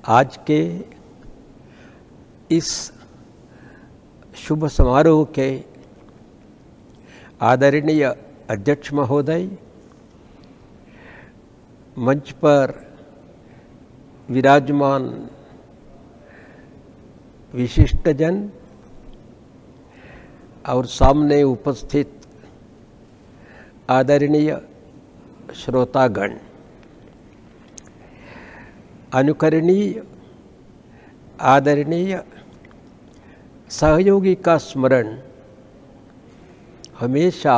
आज के इस शुभ समारोह के आदरणीय अध्यक्ष महोदय, मंच पर विराजमान विशिष्टजन और सामने उपस्थित आदरणीय श्रोतागण, अनुकरणीय आदरणीय सहयोगी का स्मरण हमेशा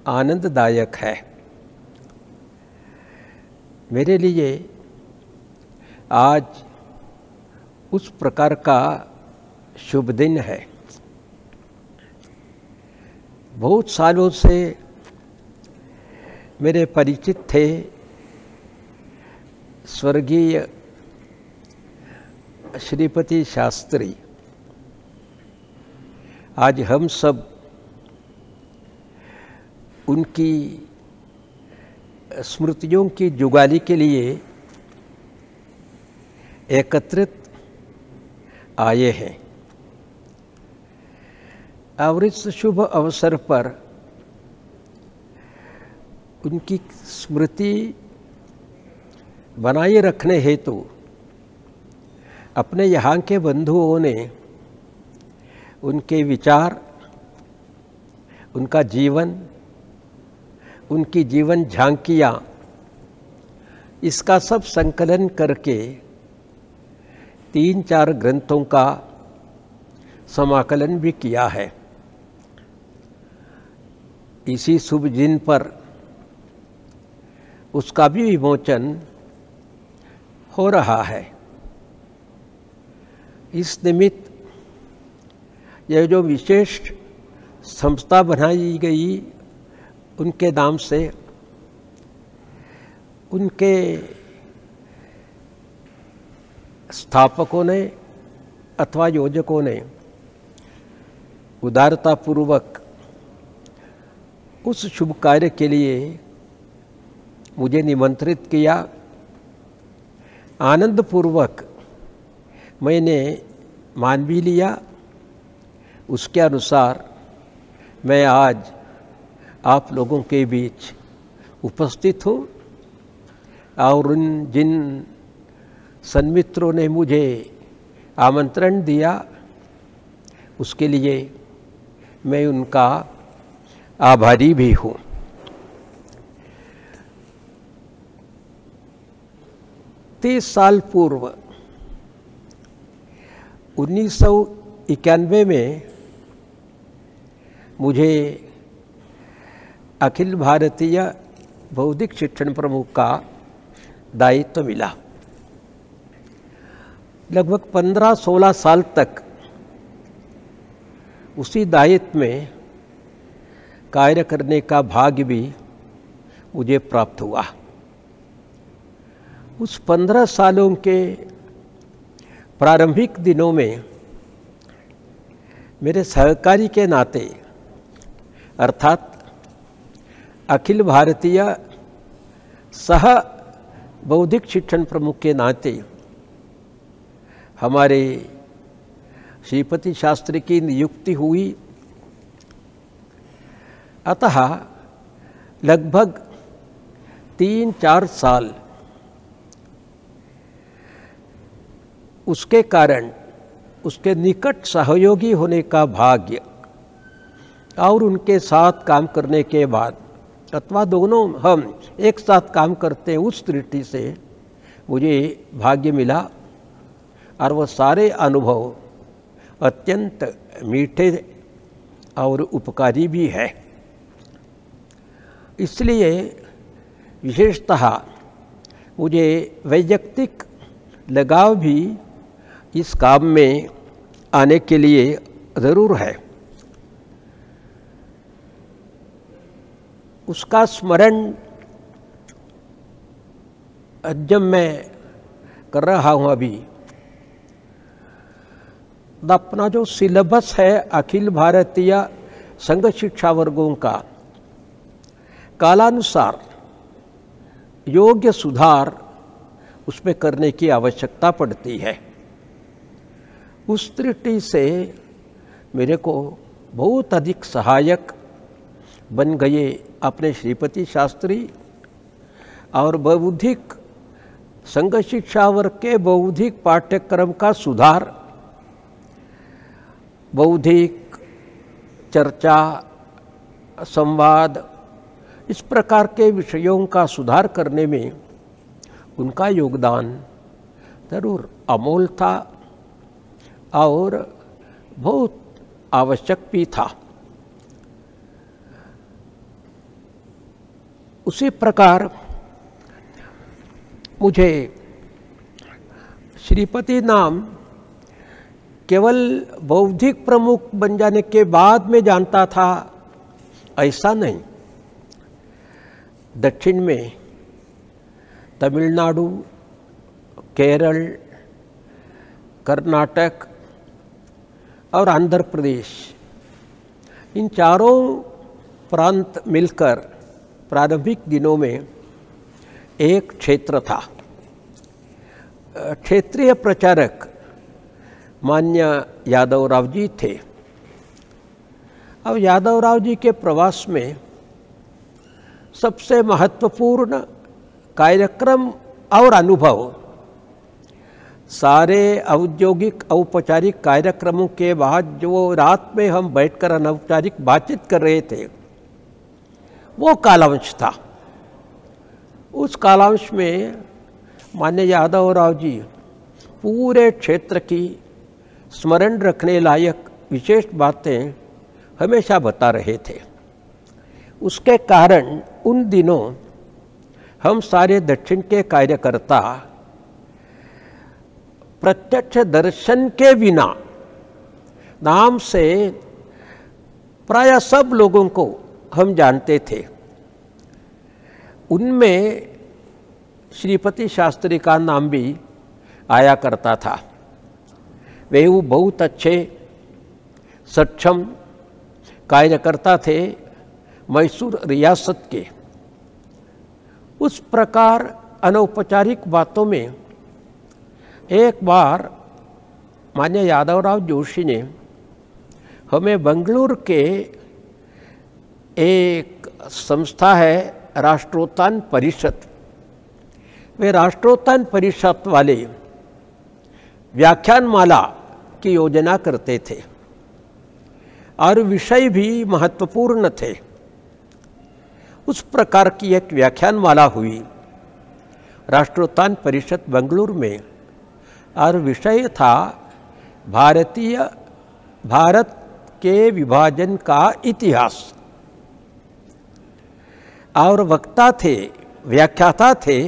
आनंददायक है। मेरे लिए आज उस प्रकार का शुभ दिन है। बहुत सालों से मेरे परिचित थे स्वर्गीय श्रीपति शास्त्री। आज हम सब उनकी स्मृतियों की जुगाली के लिए एकत्रित आए हैं और इस शुभ अवसर पर उनकी स्मृति बनाए रखने हेतु अपने यहाँ के बंधुओं ने उनके विचार, उनका जीवन, उनकी जीवन झांकियाँ, इसका सब संकलन करके 3-4 ग्रंथों का समाकलन भी किया है। इसी शुभ दिन पर उसका भी विमोचन हो रहा है। इस निमित्त यह जो विशेष संस्था बनाई गई उनके नाम से, उनके स्थापकों ने अथवा योजकों ने उदारतापूर्वक उस शुभ कार्य के लिए मुझे निमंत्रित किया। आनंदपूर्वक मैंने मान भी लिया। उसके अनुसार मैं आज आप लोगों के बीच उपस्थित हूँ और उन जिन सन्मित्रों ने मुझे आमंत्रण दिया उसके लिए मैं उनका आभारी भी हूँ। 30 साल पूर्व 1991 में मुझे अखिल भारतीय बौद्धिक शिक्षण प्रमुख का दायित्व मिला। लगभग 15-16 साल तक उसी दायित्व में कार्य करने का भाग्य भी मुझे प्राप्त हुआ। उस 15 सालों के प्रारंभिक दिनों में मेरे सहकारी के नाते अर्थात अखिल भारतीय सह बौद्धिक शिक्षण प्रमुख के नाते हमारे श्रीपति शास्त्री की नियुक्ति हुई। अतः लगभग 3-4 साल उसके कारण उसके निकट सहयोगी होने का भाग्य और उनके साथ काम करने के बाद अथवा दोनों हम एक साथ काम करते हैं उस दृष्टि से मुझे भाग्य मिला और वह सारे अनुभव अत्यंत मीठे और उपकारी भी है। इसलिए विशेषतः मुझे वैयक्तिक लगाव भी इस काम में आने के लिए ज़रूर है। उसका स्मरण जब मैं कर रहा हूँ अभी, अपना जो सिलेबस है अखिल भारतीय संघ शिक्षा वर्गों का, कालानुसार योग्य सुधार उसमें करने की आवश्यकता पड़ती है। उस दृष्टि से मेरे को बहुत अधिक सहायक बन गए अपने श्रीपति शास्त्री और बौद्धिक संघ शिक्षा वर्ग के बौद्धिक पाठ्यक्रम का सुधार, बौद्धिक चर्चा, संवाद, इस प्रकार के विषयों का सुधार करने में उनका योगदान जरूर अमोल था और बहुत आवश्यक भी था। उसी प्रकार मुझे श्रीपति नाम केवल बौद्धिक प्रमुख बन जाने के बाद में जानता था, ऐसा नहीं। दक्षिण में तमिलनाडु, केरल, कर्नाटक और आंध्र प्रदेश, इन चारों प्रांत मिलकर प्रारंभिक दिनों में एक क्षेत्र था। क्षेत्रीय प्रचारक मान्य यादवराव जी थे। अब यादवराव जी के प्रवास में सबसे महत्वपूर्ण कार्यक्रम और अनुभव, सारे औद्योगिक औपचारिक कार्यक्रमों के बाद जो रात में हम बैठकर अनौपचारिक बातचीत कर रहे थे, वो कालांश था। उस कालांश में मान्य यादवराव जी पूरे क्षेत्र की स्मरण रखने लायक विशेष बातें हमेशा बता रहे थे। उसके कारण उन दिनों हम सारे दक्षिण के कार्यकर्ता प्रत्यक्ष दर्शन के बिना नाम से प्राय सब लोगों को हम जानते थे। उनमें श्रीपति शास्त्री का नाम भी आया करता था। वे बहुत अच्छे सक्षम कार्यकर्ता थे मैसूर रियासत के। उस प्रकार अनौपचारिक बातों में एक बार मान्य यादवराव जोशी ने हमें बेंगलुरु के एक संस्था है राष्ट्रोत्थान परिषद, वे राष्ट्रोत्थान परिषद वाले व्याख्यानमाला की योजना करते थे और विषय भी महत्वपूर्ण थे। उस प्रकार की एक व्याख्यानमाला हुई राष्ट्रोत्थान परिषद बेंगलुरु में और विषय था भारत के विभाजन का इतिहास। और वक्ता थे, व्याख्याता थे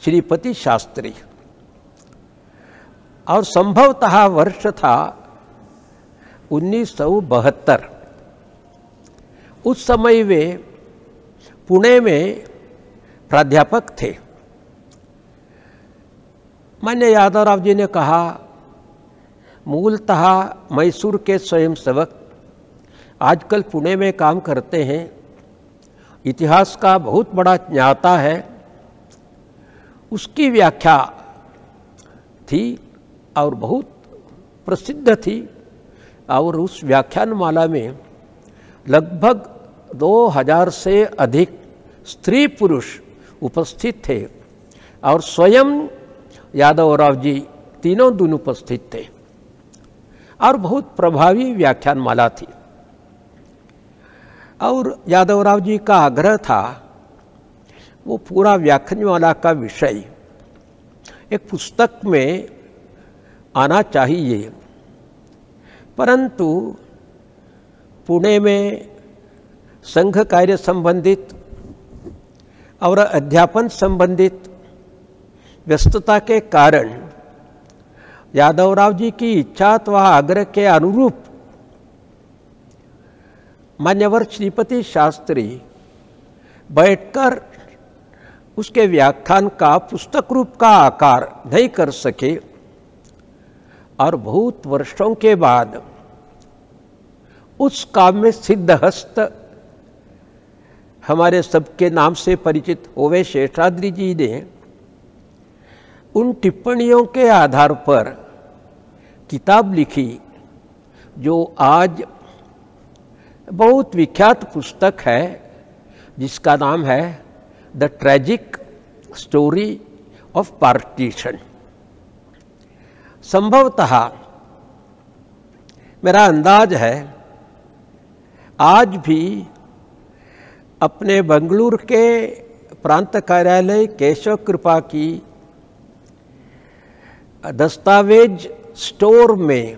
श्रीपति शास्त्री और संभवतः वर्ष था 1972। उस समय वे पुणे में प्राध्यापक थे। मान्य यादवराव जी ने कहा, मूलतः मैसूर के स्वयंसेवक आजकल पुणे में काम करते हैं, इतिहास का बहुत बड़ा ज्ञाता है। उसकी व्याख्या थी और बहुत प्रसिद्ध थी और उस व्याख्यानमाला में लगभग 2000 से अधिक स्त्री पुरुष उपस्थित थे और स्वयं यादवराव जी तीनों दिन उपस्थित थे और बहुत प्रभावी व्याख्यानमाला थी। और यादवराव जी का आग्रह था वो पूरा व्याख्यानमाला का विषय एक पुस्तक में आना चाहिए, परंतु पुणे में संघ कार्य संबंधित और अध्यापन संबंधित व्यस्तता के कारण यादवराव जी की इच्छा अथवा आग्रह के अनुरूप मान्यवर श्रीपति शास्त्री बैठकर उसके व्याख्यान का पुस्तक रूप का आकार नहीं कर सके और बहुत वर्षों के बाद उस काम में सिद्धहस्त हमारे सबके नाम से परिचित ओवे शेषाद्री जी ने उन टिप्पणियों के आधार पर किताब लिखी जो आज बहुत विख्यात पुस्तक है, जिसका नाम है the tragic story of partition. संभवतः मेरा अंदाज है आज भी अपने बेंगलुरु के प्रांत कार्यालय केशव कृपा की दस्तावेज स्टोर में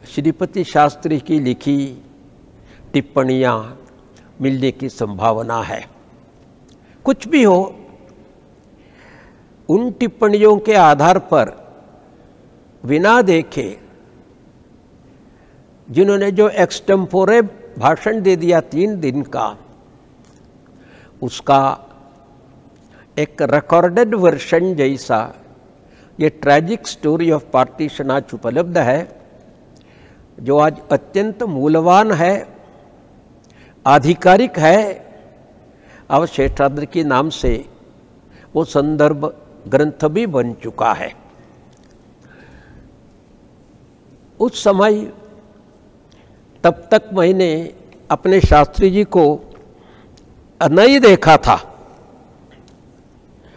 श्रीपति शास्त्री की लिखी टिप्पणियाँ मिलने की संभावना है। कुछ भी हो, उन टिप्पणियों के आधार पर बिना देखे जिन्होंने जो एक्सटेम्पोरे भाषण दे दिया 3 दिन का, उसका एक रिकॉर्डेड वर्जन जैसा ये ट्रेजिक स्टोरी ऑफ पार्टीशन आज उपलब्ध है, जो आज अत्यंत मूल्यवान है, आधिकारिक है और शेषाद्रि के नाम से वो संदर्भ ग्रंथ भी बन चुका है। उस समय तब तक मैंने अपने शास्त्री जी को नहीं देखा था,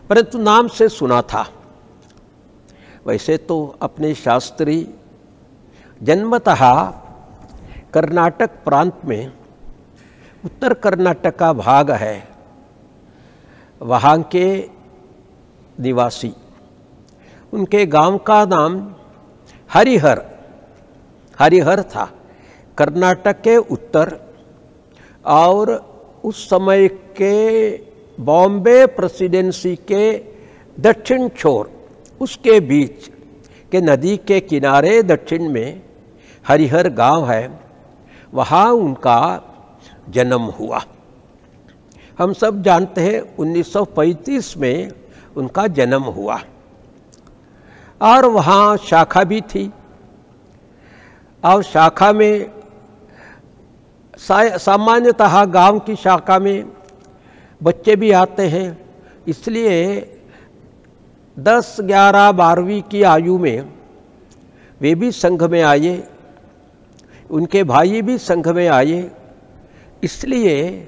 परंतु नाम से सुना था। वैसे तो अपने शास्त्री जन्मतः कर्नाटक प्रांत में, उत्तर कर्नाटक का भाग है, वहाँ के निवासी। उनके गांव का नाम हरिहर था, कर्नाटक के उत्तर और उस समय के बॉम्बे प्रेसिडेंसी के दक्षिण छोर, उसके बीच के नदी के किनारे दक्षिण में हरिहर गांव है, वहाँ उनका जन्म हुआ। हम सब जानते हैं 1935 में उनका जन्म हुआ और वहाँ शाखा भी थी, और शाखा में सामान्यतः गांव की शाखा में बच्चे भी आते हैं, इसलिए 10, 11, 12वीं की आयु में वे भी संघ में आए, उनके भाई भी संघ में आए, इसलिए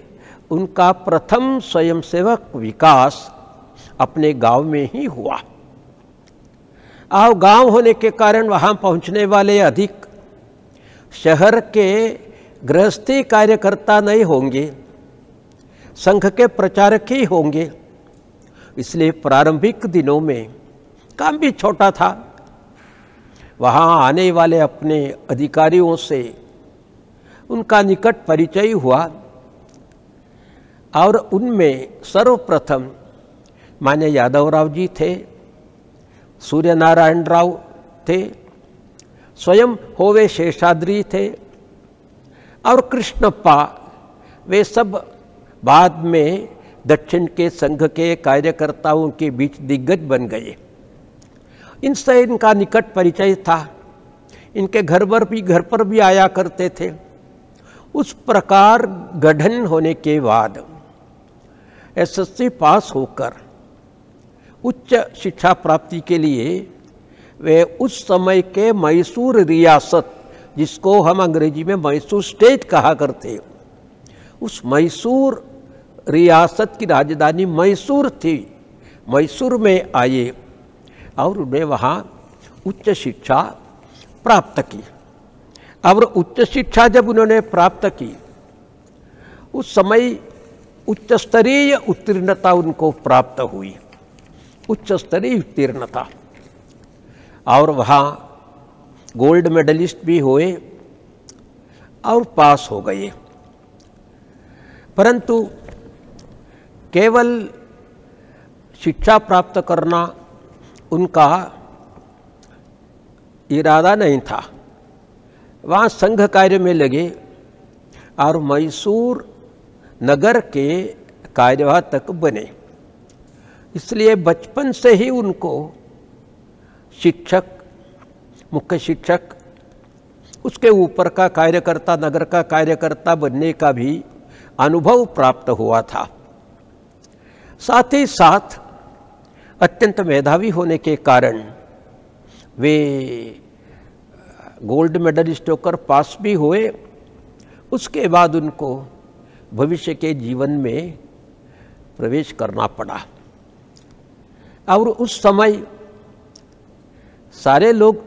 उनका प्रथम स्वयंसेवक विकास अपने गांव में ही हुआ। और गांव होने के कारण वहाँ पहुँचने वाले अधिक शहर के गृहस्थी कार्यकर्ता नहीं होंगे, संघ के प्रचारक ही होंगे, इसलिए प्रारंभिक दिनों में काम भी छोटा था। वहाँ आने वाले अपने अधिकारियों से उनका निकट परिचय हुआ और उनमें सर्वप्रथम मान्य यादवराव जी थे, सूर्यनारायण राव थे, स्वयं होवे शेषाद्रि थे और कृष्णप्पा, वे सब बाद में दक्षिण के संघ के कार्यकर्ताओं के बीच दिग्गज बन गए। इनसे इनका निकट परिचय था, इनके घर पर भी आया करते थे। उस प्रकार गठन होने के बाद एसएससी पास होकर उच्च शिक्षा प्राप्ति के लिए वे उस समय के मैसूर रियासत, जिसको हम अंग्रेजी में मैसूर स्टेट कहा करते, उस मैसूर रियासत की राजधानी मैसूर थी, मैसूर में आए और उन्हें वहाँ उच्च शिक्षा प्राप्त की। और उच्च शिक्षा जब उन्होंने प्राप्त की, उस समय उच्च स्तरीय उत्तीर्णता उनको प्राप्त हुई, उच्च स्तरीय उत्तीर्णता, और वहाँ गोल्ड मेडलिस्ट भी हुए और पास हो गए। परंतु केवल शिक्षा प्राप्त करना उनका इरादा नहीं था, वहाँ संघ कार्य में लगे और मैसूर नगर के कार्यवाह तक बने। इसलिए बचपन से ही उनको शिक्षक, मुख्य शिक्षक, उसके ऊपर का कार्यकर्ता, नगर का कार्यकर्ता बनने का भी अनुभव प्राप्त हुआ था। साथ ही साथ अत्यंत मेधावी होने के कारण वे गोल्ड मेडलिस्ट होकर पास भी हुए। उसके बाद उनको भविष्य के जीवन में प्रवेश करना पड़ा। और उस समय सारे लोग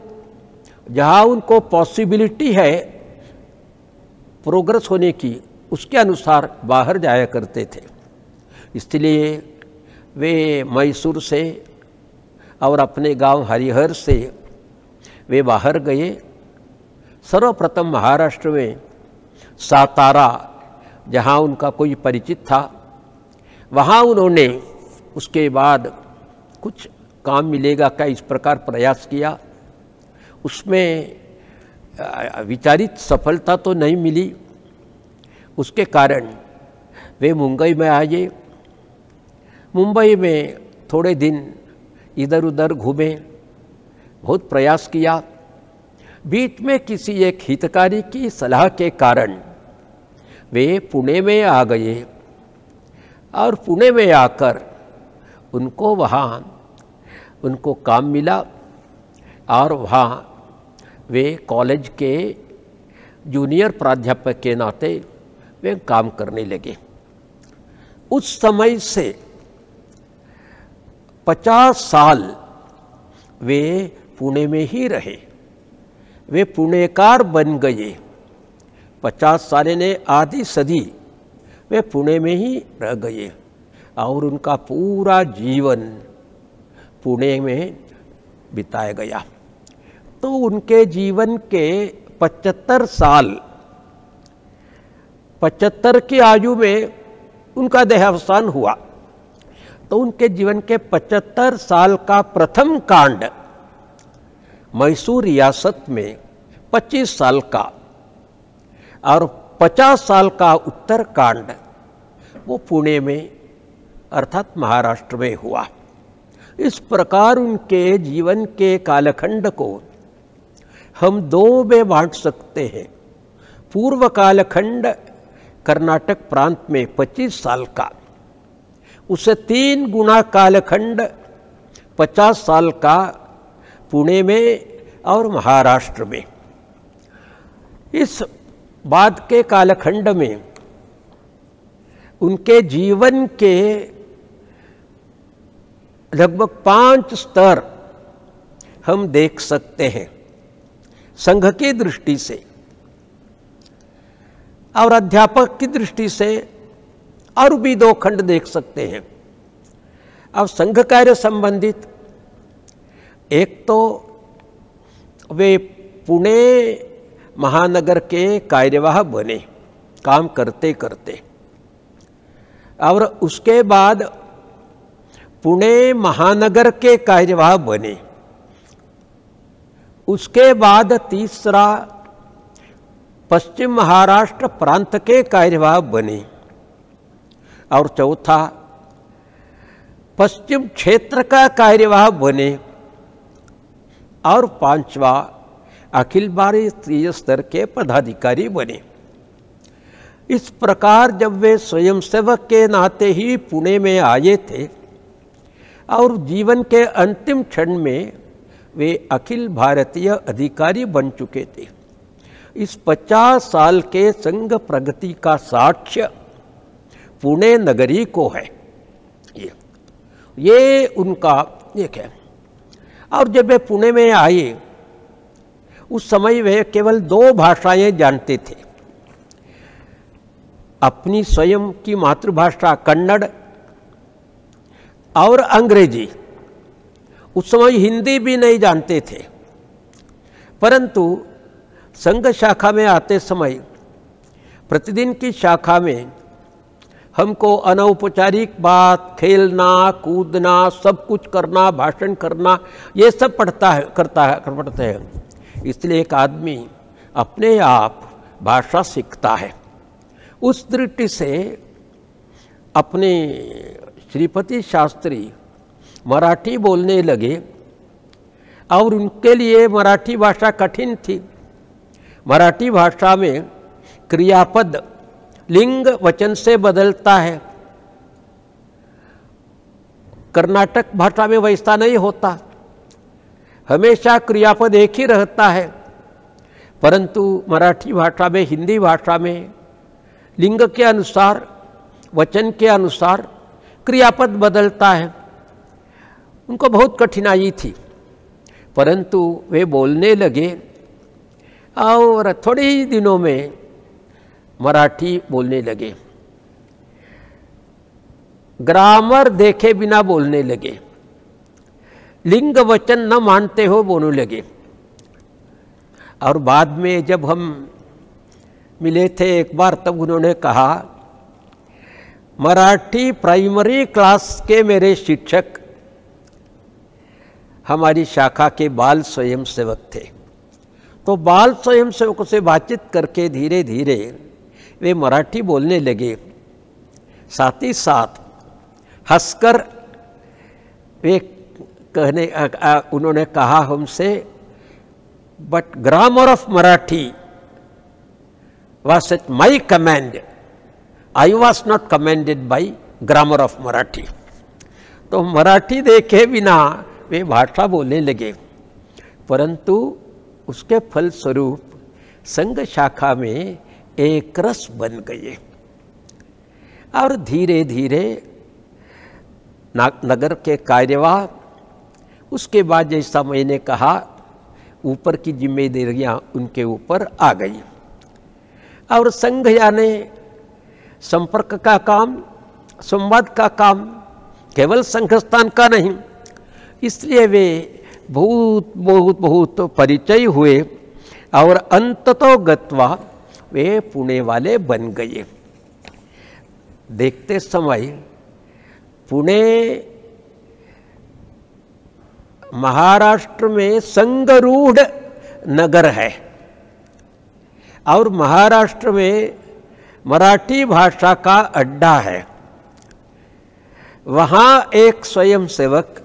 जहाँ उनको पॉसिबिलिटी है प्रोग्रेस होने की, उसके अनुसार बाहर जाया करते थे। इसलिए वे मैसूर से और अपने गांव हरिहर से वे बाहर गए। सर्वप्रथम महाराष्ट्र में सातारा, जहाँ उनका कोई परिचित था, वहाँ उन्होंने उसके बाद कुछ काम मिलेगा क्या इस प्रकार प्रयास किया। उसमें विचारित सफलता तो नहीं मिली। उसके कारण वे मुंबई में आए। मुंबई में थोड़े दिन इधर उधर घूमे, बहुत प्रयास किया। बीच में किसी एक हितकारी की सलाह के कारण वे पुणे में आ गए और पुणे में आकर उनको वहाँ उनको काम मिला और वहाँ वे कॉलेज के जूनियर प्राध्यापक के नाते वे काम करने लगे। उस समय से 50 साल वे पुणे में ही रहे। वे पुणेकार बन गए। 50 साल ने आधी सदी वे पुणे में ही रह गए और उनका पूरा जीवन पुणे में बिताया गया। तो उनके जीवन के 75 साल, 75 की आयु में उनका देहावसान हुआ। तो उनके जीवन के 75 साल का प्रथम कांड मैसूर रियासत में 25 साल का और 50 साल का उत्तर कांड वो पुणे में अर्थात महाराष्ट्र में हुआ। इस प्रकार उनके जीवन के कालखंड को हम दो में बांट सकते हैं। पूर्व कालखंड कर्नाटक प्रांत में 25 साल का, उससे 3 गुना कालखंड 50 साल का पुणे में और महाराष्ट्र में। इस बाद के कालखंड में उनके जीवन के लगभग 5 स्तर हम देख सकते हैं संघ की दृष्टि से और अध्यापक की दृष्टि से, और भी 2 खंड देख सकते हैं। अब संघ कार्य संबंधित एक तो वे पुणे महानगर के कार्यवाह बने काम करते करते, और उसके बाद पुणे महानगर के कार्यवाह बने। उसके बाद तीसरा पश्चिम महाराष्ट्र प्रांत के कार्यवाह बने, और चौथा पश्चिम क्षेत्र का कार्यवाह बने, और 5वां अखिल भारतीय स्तर के पदाधिकारी बने। इस प्रकार जब वे स्वयंसेवक के नाते ही पुणे में आए थे और जीवन के अंतिम क्षण में वे अखिल भारतीय अधिकारी बन चुके थे। इस 50 साल के संघ प्रगति का साक्ष्य पुणे नगरी को है। ये उनका एक है। और जब वे पुणे में आए उस समय वे केवल 2 भाषाएं जानते थे, अपनी स्वयं की मातृभाषा कन्नड़ और अंग्रेजी। उस समय हिंदी भी नहीं जानते थे, परंतु संघ शाखा में आते समय प्रतिदिन की शाखा में हमको अनौपचारिक बात, खेलना कूदना, सब कुछ करना, भाषण करना, ये सब पढ़ते हैं। इसलिए एक आदमी अपने आप भाषा सीखता है। उस दृष्टि से अपने श्रीपति शास्त्री मराठी बोलने लगे और उनके लिए मराठी भाषा कठिन थी। मराठी भाषा में क्रियापद लिंग वचन से बदलता है। कर्नाटक भाषा में वैसा नहीं होता, हमेशा क्रियापद एक ही रहता है। परंतु मराठी भाषा में, हिंदी भाषा में लिंग के अनुसार, वचन के अनुसार क्रियापद बदलता है। उनको बहुत कठिनाई थी, परंतु वे बोलने लगे और थोड़े ही दिनों में मराठी बोलने लगे, ग्रामर देखे बिना बोलने लगे, लिंग वचन न मानते हो बोलने लगे। और बाद में जब हम मिले थे एक बार, तब उन्होंने कहा, मराठी प्राइमरी क्लास के मेरे शिक्षक हमारी शाखा के बाल स्वयंसेवक थे। तो बाल स्वयंसेवकों से बातचीत करके धीरे धीरे वे मराठी बोलने लगे। साथ ही साथ हंसकर वे उन्होंने कहा हमसे, but grammar of Marathi was at my command, I was not commanded by grammar of Marathi. तो मराठी देखे बिना वे भाषा बोलने लगे, परंतु उसके फलस्वरूप संघ शाखा में एक रस बन गए और धीरे धीरे नगर के कार्यवाह, उसके बाद जैसा मैंने कहा ऊपर की जिम्मेदारियां उनके ऊपर आ गई और संघ यानी संपर्क का काम, संवाद का काम, केवल संघस्थान का नहीं। इसलिए वे बहुत बहुत बहुत परिचय हुए और अंततो गत्वा वे पुणे वाले बन गए। देखते समय पुणे महाराष्ट्र में संघरूढ़ नगर है और महाराष्ट्र में मराठी भाषा का अड्डा है। वहाँ एक स्वयंसेवक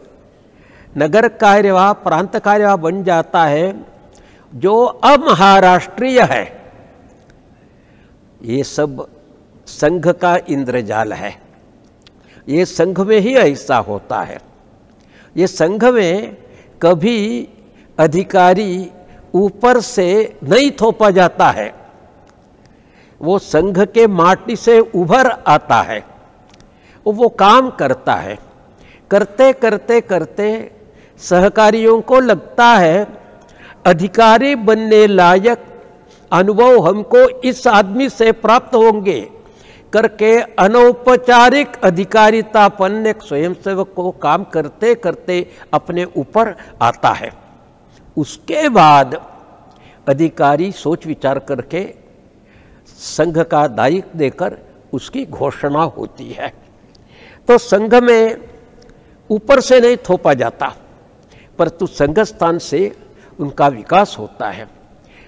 नगर कार्यवाह, प्रांत कार्यवाह बन जाता है जो अमहाराष्ट्रीय है। ये सब संघ का इंद्रजाल है, ये संघ में ही ऐसा होता है। ये संघ में कभी अधिकारी ऊपर से नहीं थोपा जाता है, वो संघ के माटी से उभर आता है, वो काम करता है। करते करते करते सहकारियों को लगता है अधिकारी बनने लायक अनुभव हमको इस आदमी से प्राप्त होंगे करके अनौपचारिक अधिकारितापन एक स्वयंसेवक को काम करते करते अपने ऊपर आता है। उसके बाद अधिकारी सोच विचार करके संघ का दायित्व देकर उसकी घोषणा होती है। तो संघ में ऊपर से नहीं थोपा जाता, परंतु संघ स्थान से उनका विकास होता है।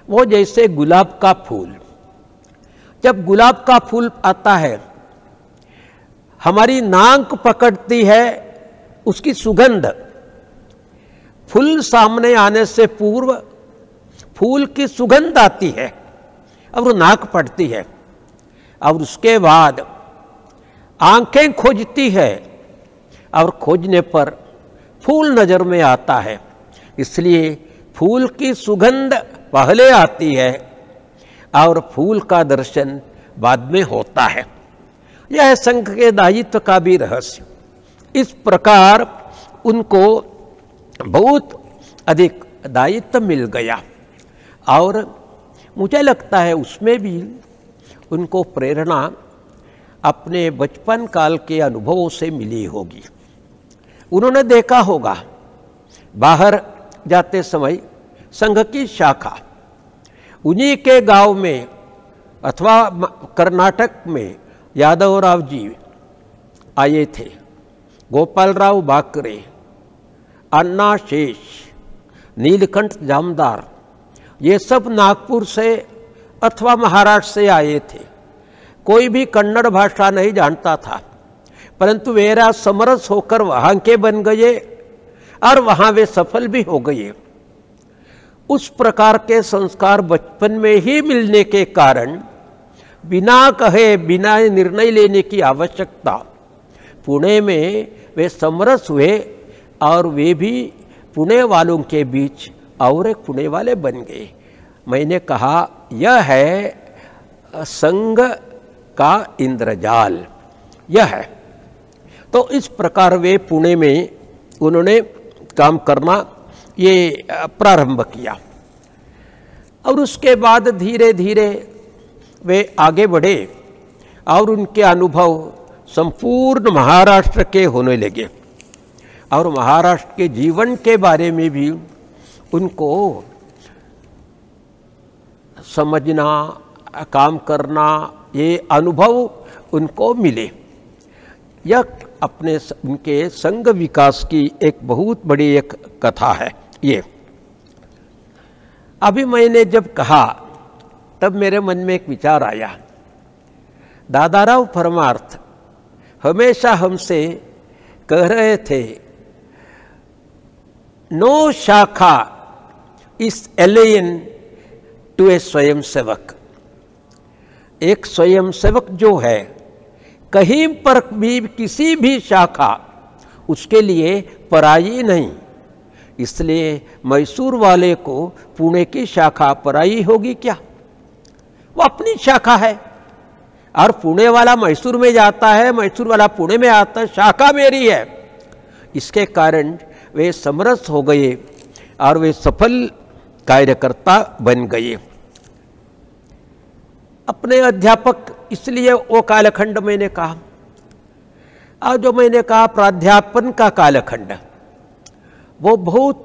वो जैसे गुलाब का फूल, जब गुलाब का फूल आता है हमारी नाक पकड़ती है उसकी सुगंध। फूल सामने आने से पूर्व फूल की सुगंध आती है और नाक पड़ती है और उसके बाद आंखें खोजती है और खोजने पर फूल नजर में आता है। इसलिए फूल की सुगंध पहले आती है और फूल का दर्शन बाद में होता है। यह संघ के दायित्व का भी रहस्य। इस प्रकार उनको बहुत अधिक दायित्व मिल गया और मुझे लगता है उसमें भी उनको प्रेरणा अपने बचपन काल के अनुभवों से मिली होगी। उन्होंने देखा होगा बाहर जाते समय संघ की शाखा उन्हीं के गांव में अथवा कर्नाटक में यादवराव जी आए थे, गोपालराव बाकरे, अन्ना शेष, नीलकंठ जामदार, ये सब नागपुर से अथवा महाराष्ट्र से आए थे। कोई भी कन्नड़ भाषा नहीं जानता था, परंतु वेरा समरस होकर वहाँ के बन गए और वहाँ वे सफल भी हो गए। उस प्रकार के संस्कार बचपन में ही मिलने के कारण बिना कहे, बिना निर्णय लेने की आवश्यकता पुणे में वे समरस हुए और वे भी पुणे वालों के बीच और एक पुणे वाले बन गए। मैंने कहा यह है संघ का इंद्रजाल, यह है। तो इस प्रकार वे पुणे में उन्होंने काम करना ये प्रारंभ किया और उसके बाद धीरे धीरे वे आगे बढ़े और उनके अनुभव संपूर्ण महाराष्ट्र के होने लगे और महाराष्ट्र के जीवन के बारे में भी उनको समझना, काम करना, ये अनुभव उनको मिले। यह अपने उनके संघ विकास की एक बहुत बड़ी एक कथा है। ये अभी मैंने जब कहा तब मेरे मन में एक विचार आया। दादाराव परमार्थ हमेशा हमसे कह रहे थे, नो शाखा इज एलियन टू ए स्वयंसेवक। एक स्वयंसेवक जो है कहीं पर भी किसी भी शाखा उसके लिए पराई नहीं। इसलिए मैसूर वाले को पुणे की शाखा पराई होगी क्या? वो अपनी शाखा है और पुणे वाला मैसूर में जाता है, मैसूर वाला पुणे में आता है, शाखा मेरी है। इसके कारण वे समरस हो गए और वे सफल कार्यकर्ता बन गए। अपने अध्यापक, इसलिए वो कालखंड मैंने कहा, और जो मैंने कहा प्राध्यापन का कालखंड, वो बहुत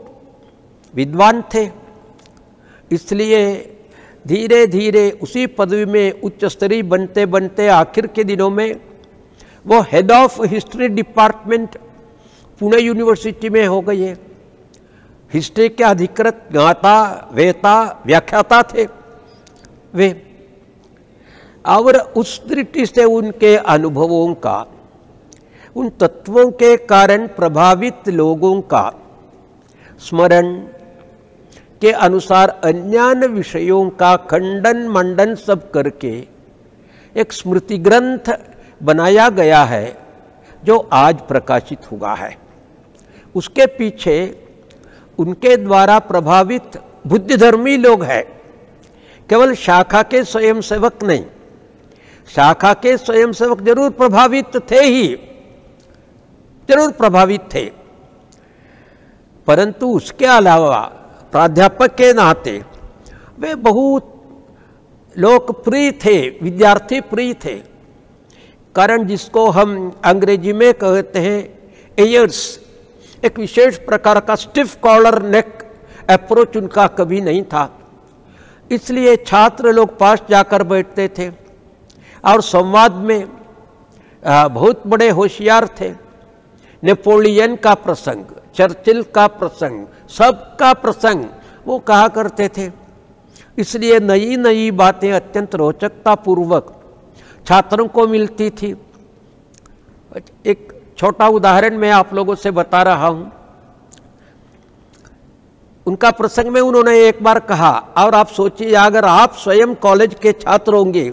विद्वान थे। इसलिए धीरे धीरे उसी पदवी में उच्च स्तरीय बनते बनते आखिर के दिनों में वो head of history department Pune university में हो गए। हिस्ट्री के अधिकृत ज्ञाता, वेता, व्याख्याता थे वे। और उस दृष्टि से उनके अनुभवों का, उन तत्वों के कारण प्रभावित लोगों का स्मरण के अनुसार अन्य विषयों का खंडन मंडन सब करके एक स्मृति ग्रंथ बनाया गया है जो आज प्रकाशित हुआ है। उसके पीछे उनके द्वारा प्रभावित बुद्ध धर्मी लोग हैं, केवल शाखा के स्वयंसेवक नहीं। शाखा के स्वयंसेवक जरूर प्रभावित थे ही, जरूर प्रभावित थे, परंतु उसके अलावा प्राध्यापक के नाते वे बहुत लोकप्रिय थे, विद्यार्थी प्रिय थे। कारण जिसको हम अंग्रेजी में कहते हैं एयर्स, एक विशेष प्रकार का स्टिफ कॉलर नेक अप्रोच उनका कभी नहीं था। इसलिए छात्र लोग पास जाकर बैठते थे और संवाद में बहुत बड़े होशियार थे। नेपोलियन का प्रसंग, चर्चिल का प्रसंग, सबका प्रसंग वो कहा करते थे। इसलिए नई नई बातें अत्यंत रोचकता पूर्वक छात्रों को मिलती थी। एक छोटा उदाहरण मैं आप लोगों से बता रहा हूं। उनका प्रसंग में उन्होंने एक बार कहा, और आप सोचिए अगर आप स्वयं कॉलेज के छात्र होंगे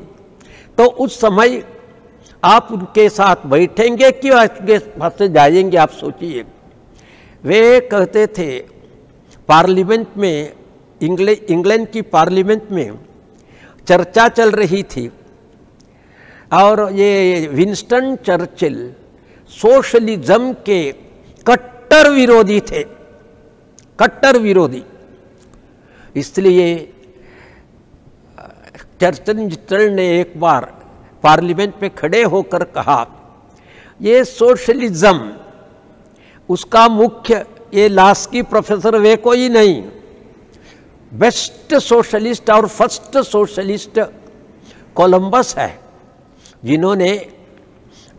तो उस समय आप उनके साथ बैठेंगे कि उनके पास से जाएंगे? आप सोचिए। वे कहते थे पार्लियामेंट में, इंग्लैंड की पार्लियामेंट में चर्चा चल रही थी और ये विंस्टन चर्चिल सोशलिज्म के कट्टर विरोधी थे, कट्टर विरोधी। इसलिए चर्चिल ने एक बार पार्लियामेंट में खड़े होकर कहा, ये सोशलिज्म, उसका मुख्य ये लास्की प्रोफेसर वे कोई नहीं, बेस्ट सोशलिस्ट और फर्स्ट सोशलिस्ट कोलंबस है, जिन्होंने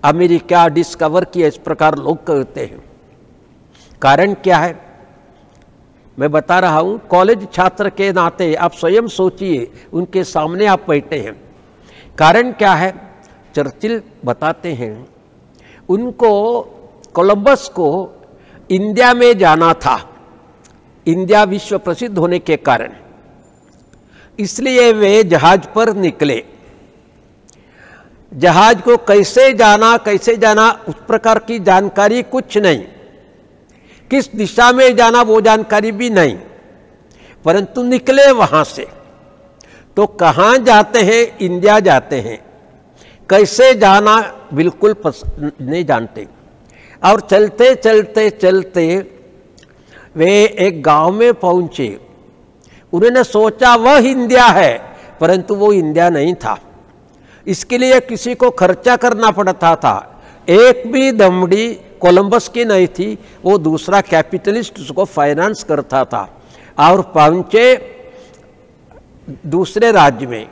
अमेरिका डिस्कवर किया। इस प्रकार लोग कहते हैं। कारण क्या है मैं बता रहा हूं। कॉलेज छात्र के नाते आप स्वयं सोचिए, उनके सामने आप बैठे हैं। कारण क्या है? चर्चिल बताते हैं उनको, कोलंबस को इंडिया में जाना था, इंडिया विश्व प्रसिद्ध होने के कारण। इसलिए वे जहाज पर निकले। जहाज को कैसे जाना उस प्रकार की जानकारी कुछ नहीं, किस दिशा में जाना वो जानकारी भी नहीं, परंतु निकले वहां से तो कहाँ जाते हैं? इंडिया जाते हैं। कैसे जाना बिल्कुल नहीं जानते। और चलते चलते चलते वे एक गांव में पहुंचे। उन्होंने सोचा वह इंडिया है, परंतु वो इंडिया नहीं था। इसके लिए किसी को खर्चा करना पड़ता था। एक भी दमड़ी कोलंबस की नहीं थी, वो दूसरा कैपिटलिस्ट उसको फाइनेंस करता था। और पहुंचे दूसरे राज्य में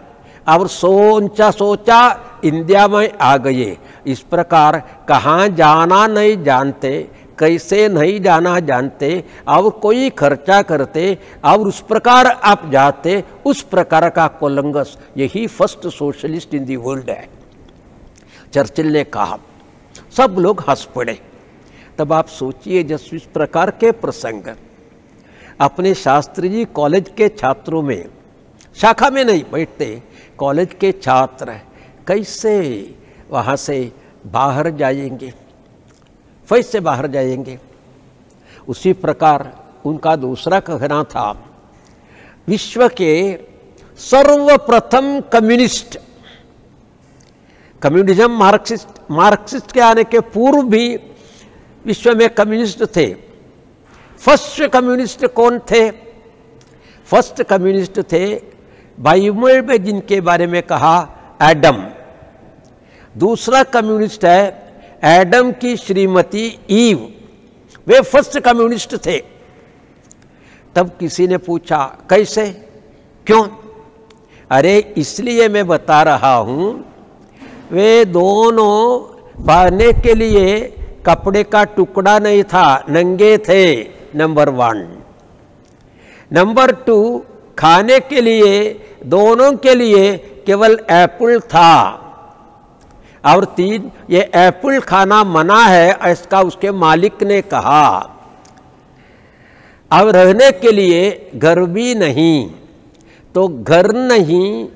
और सोचा इंडिया में आ गए। इस प्रकार कहाँ जाना नहीं जानते, कैसे नहीं जाना जानते, और कोई खर्चा करते और उस प्रकार आप जाते, उस प्रकार का कोलंबस यही first socialist in the world है, चर्चिल ने कहा। सब लोग हंस पड़े। तब आप सोचिए, जब इस प्रकार के प्रसंग अपने शास्त्री जी कॉलेज के छात्रों में, शाखा में नहीं बैठते, कॉलेज के छात्र कैसे वहाँ से बाहर जाएंगे, कैसे बाहर जाएंगे। उसी प्रकार उनका दूसरा कहना था, विश्व के सर्वप्रथम कम्युनिज्म मार्क्सिस्ट के आने के पूर्व भी विश्व में कम्युनिस्ट थे। फर्स्ट कम्युनिस्ट कौन थे? फर्स्ट कम्युनिस्ट थे बाइबल में जिनके बारे में कहा एडम। दूसरा कम्युनिस्ट है एडम की श्रीमती ईव, वे फर्स्ट कम्युनिस्ट थे। तब किसी ने पूछा कैसे, क्यों? अरे इसलिए मैं बता रहा हूं, वे दोनों पहनने के लिए कपड़े का टुकड़ा नहीं था, नंगे थे, नंबर 1। नंबर 2, खाने के लिए दोनों के लिए केवल एप्पल था। और 3, ये एप्पल खाना मना है, इसका उसके मालिक ने कहा। अब रहने के लिए घर भी नहीं, तो घर नहीं,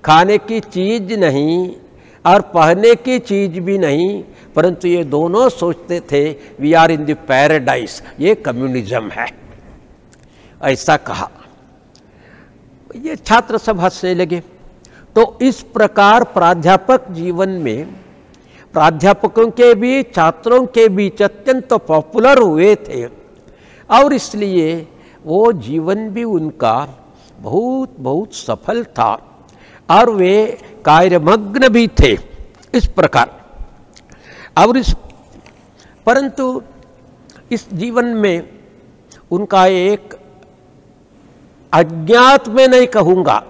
खाने की चीज नहीं और पहनने की चीज भी नहीं, परंतु ये दोनों सोचते थे we are in the paradise, ये कम्युनिज्म है, ऐसा कहा। ये छात्र सब हंसने लगे। तो इस प्रकार प्राध्यापक जीवन में प्राध्यापकों के बीच, छात्रों के बीच अत्यंत पॉपुलर हुए थे, और इसलिए वो जीवन भी उनका बहुत बहुत सफल था और वे कार्यमग्न भी थे इस प्रकार। और परंतु इस जीवन में उनका एक अज्ञात में नहीं कहूँगा,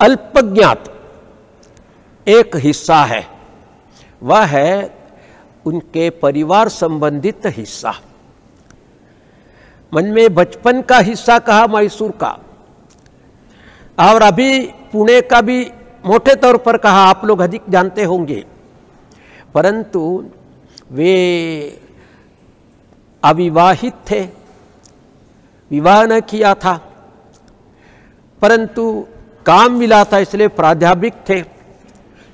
अल्पज्ञात एक हिस्सा है, वह है उनके परिवार संबंधित हिस्सा। मन में बचपन का हिस्सा कहा मैसूर का, और अभी पुणे का भी मोटे तौर पर कहा, आप लोग अधिक जानते होंगे। परंतु वे अविवाहित थे, विवाह न किया था, परंतु काम मिला था इसलिए प्राध्यापक थे,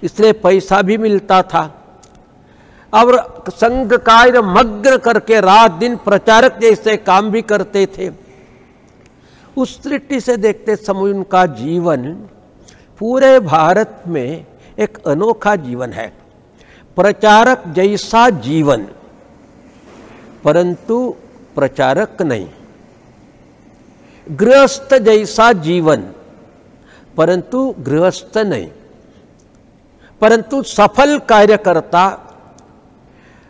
इसलिए पैसा भी मिलता था, और संघ कार्य मग्न करके रात दिन प्रचारक जैसे काम भी करते थे। उस दृष्टि से देखते समय उनका जीवन पूरे भारत में एक अनोखा जीवन है। प्रचारक जैसा जीवन, परंतु प्रचारक नहीं। गृहस्थ जैसा जीवन, परंतु गृहस्थ नहीं, परंतु सफल कार्यकर्ता।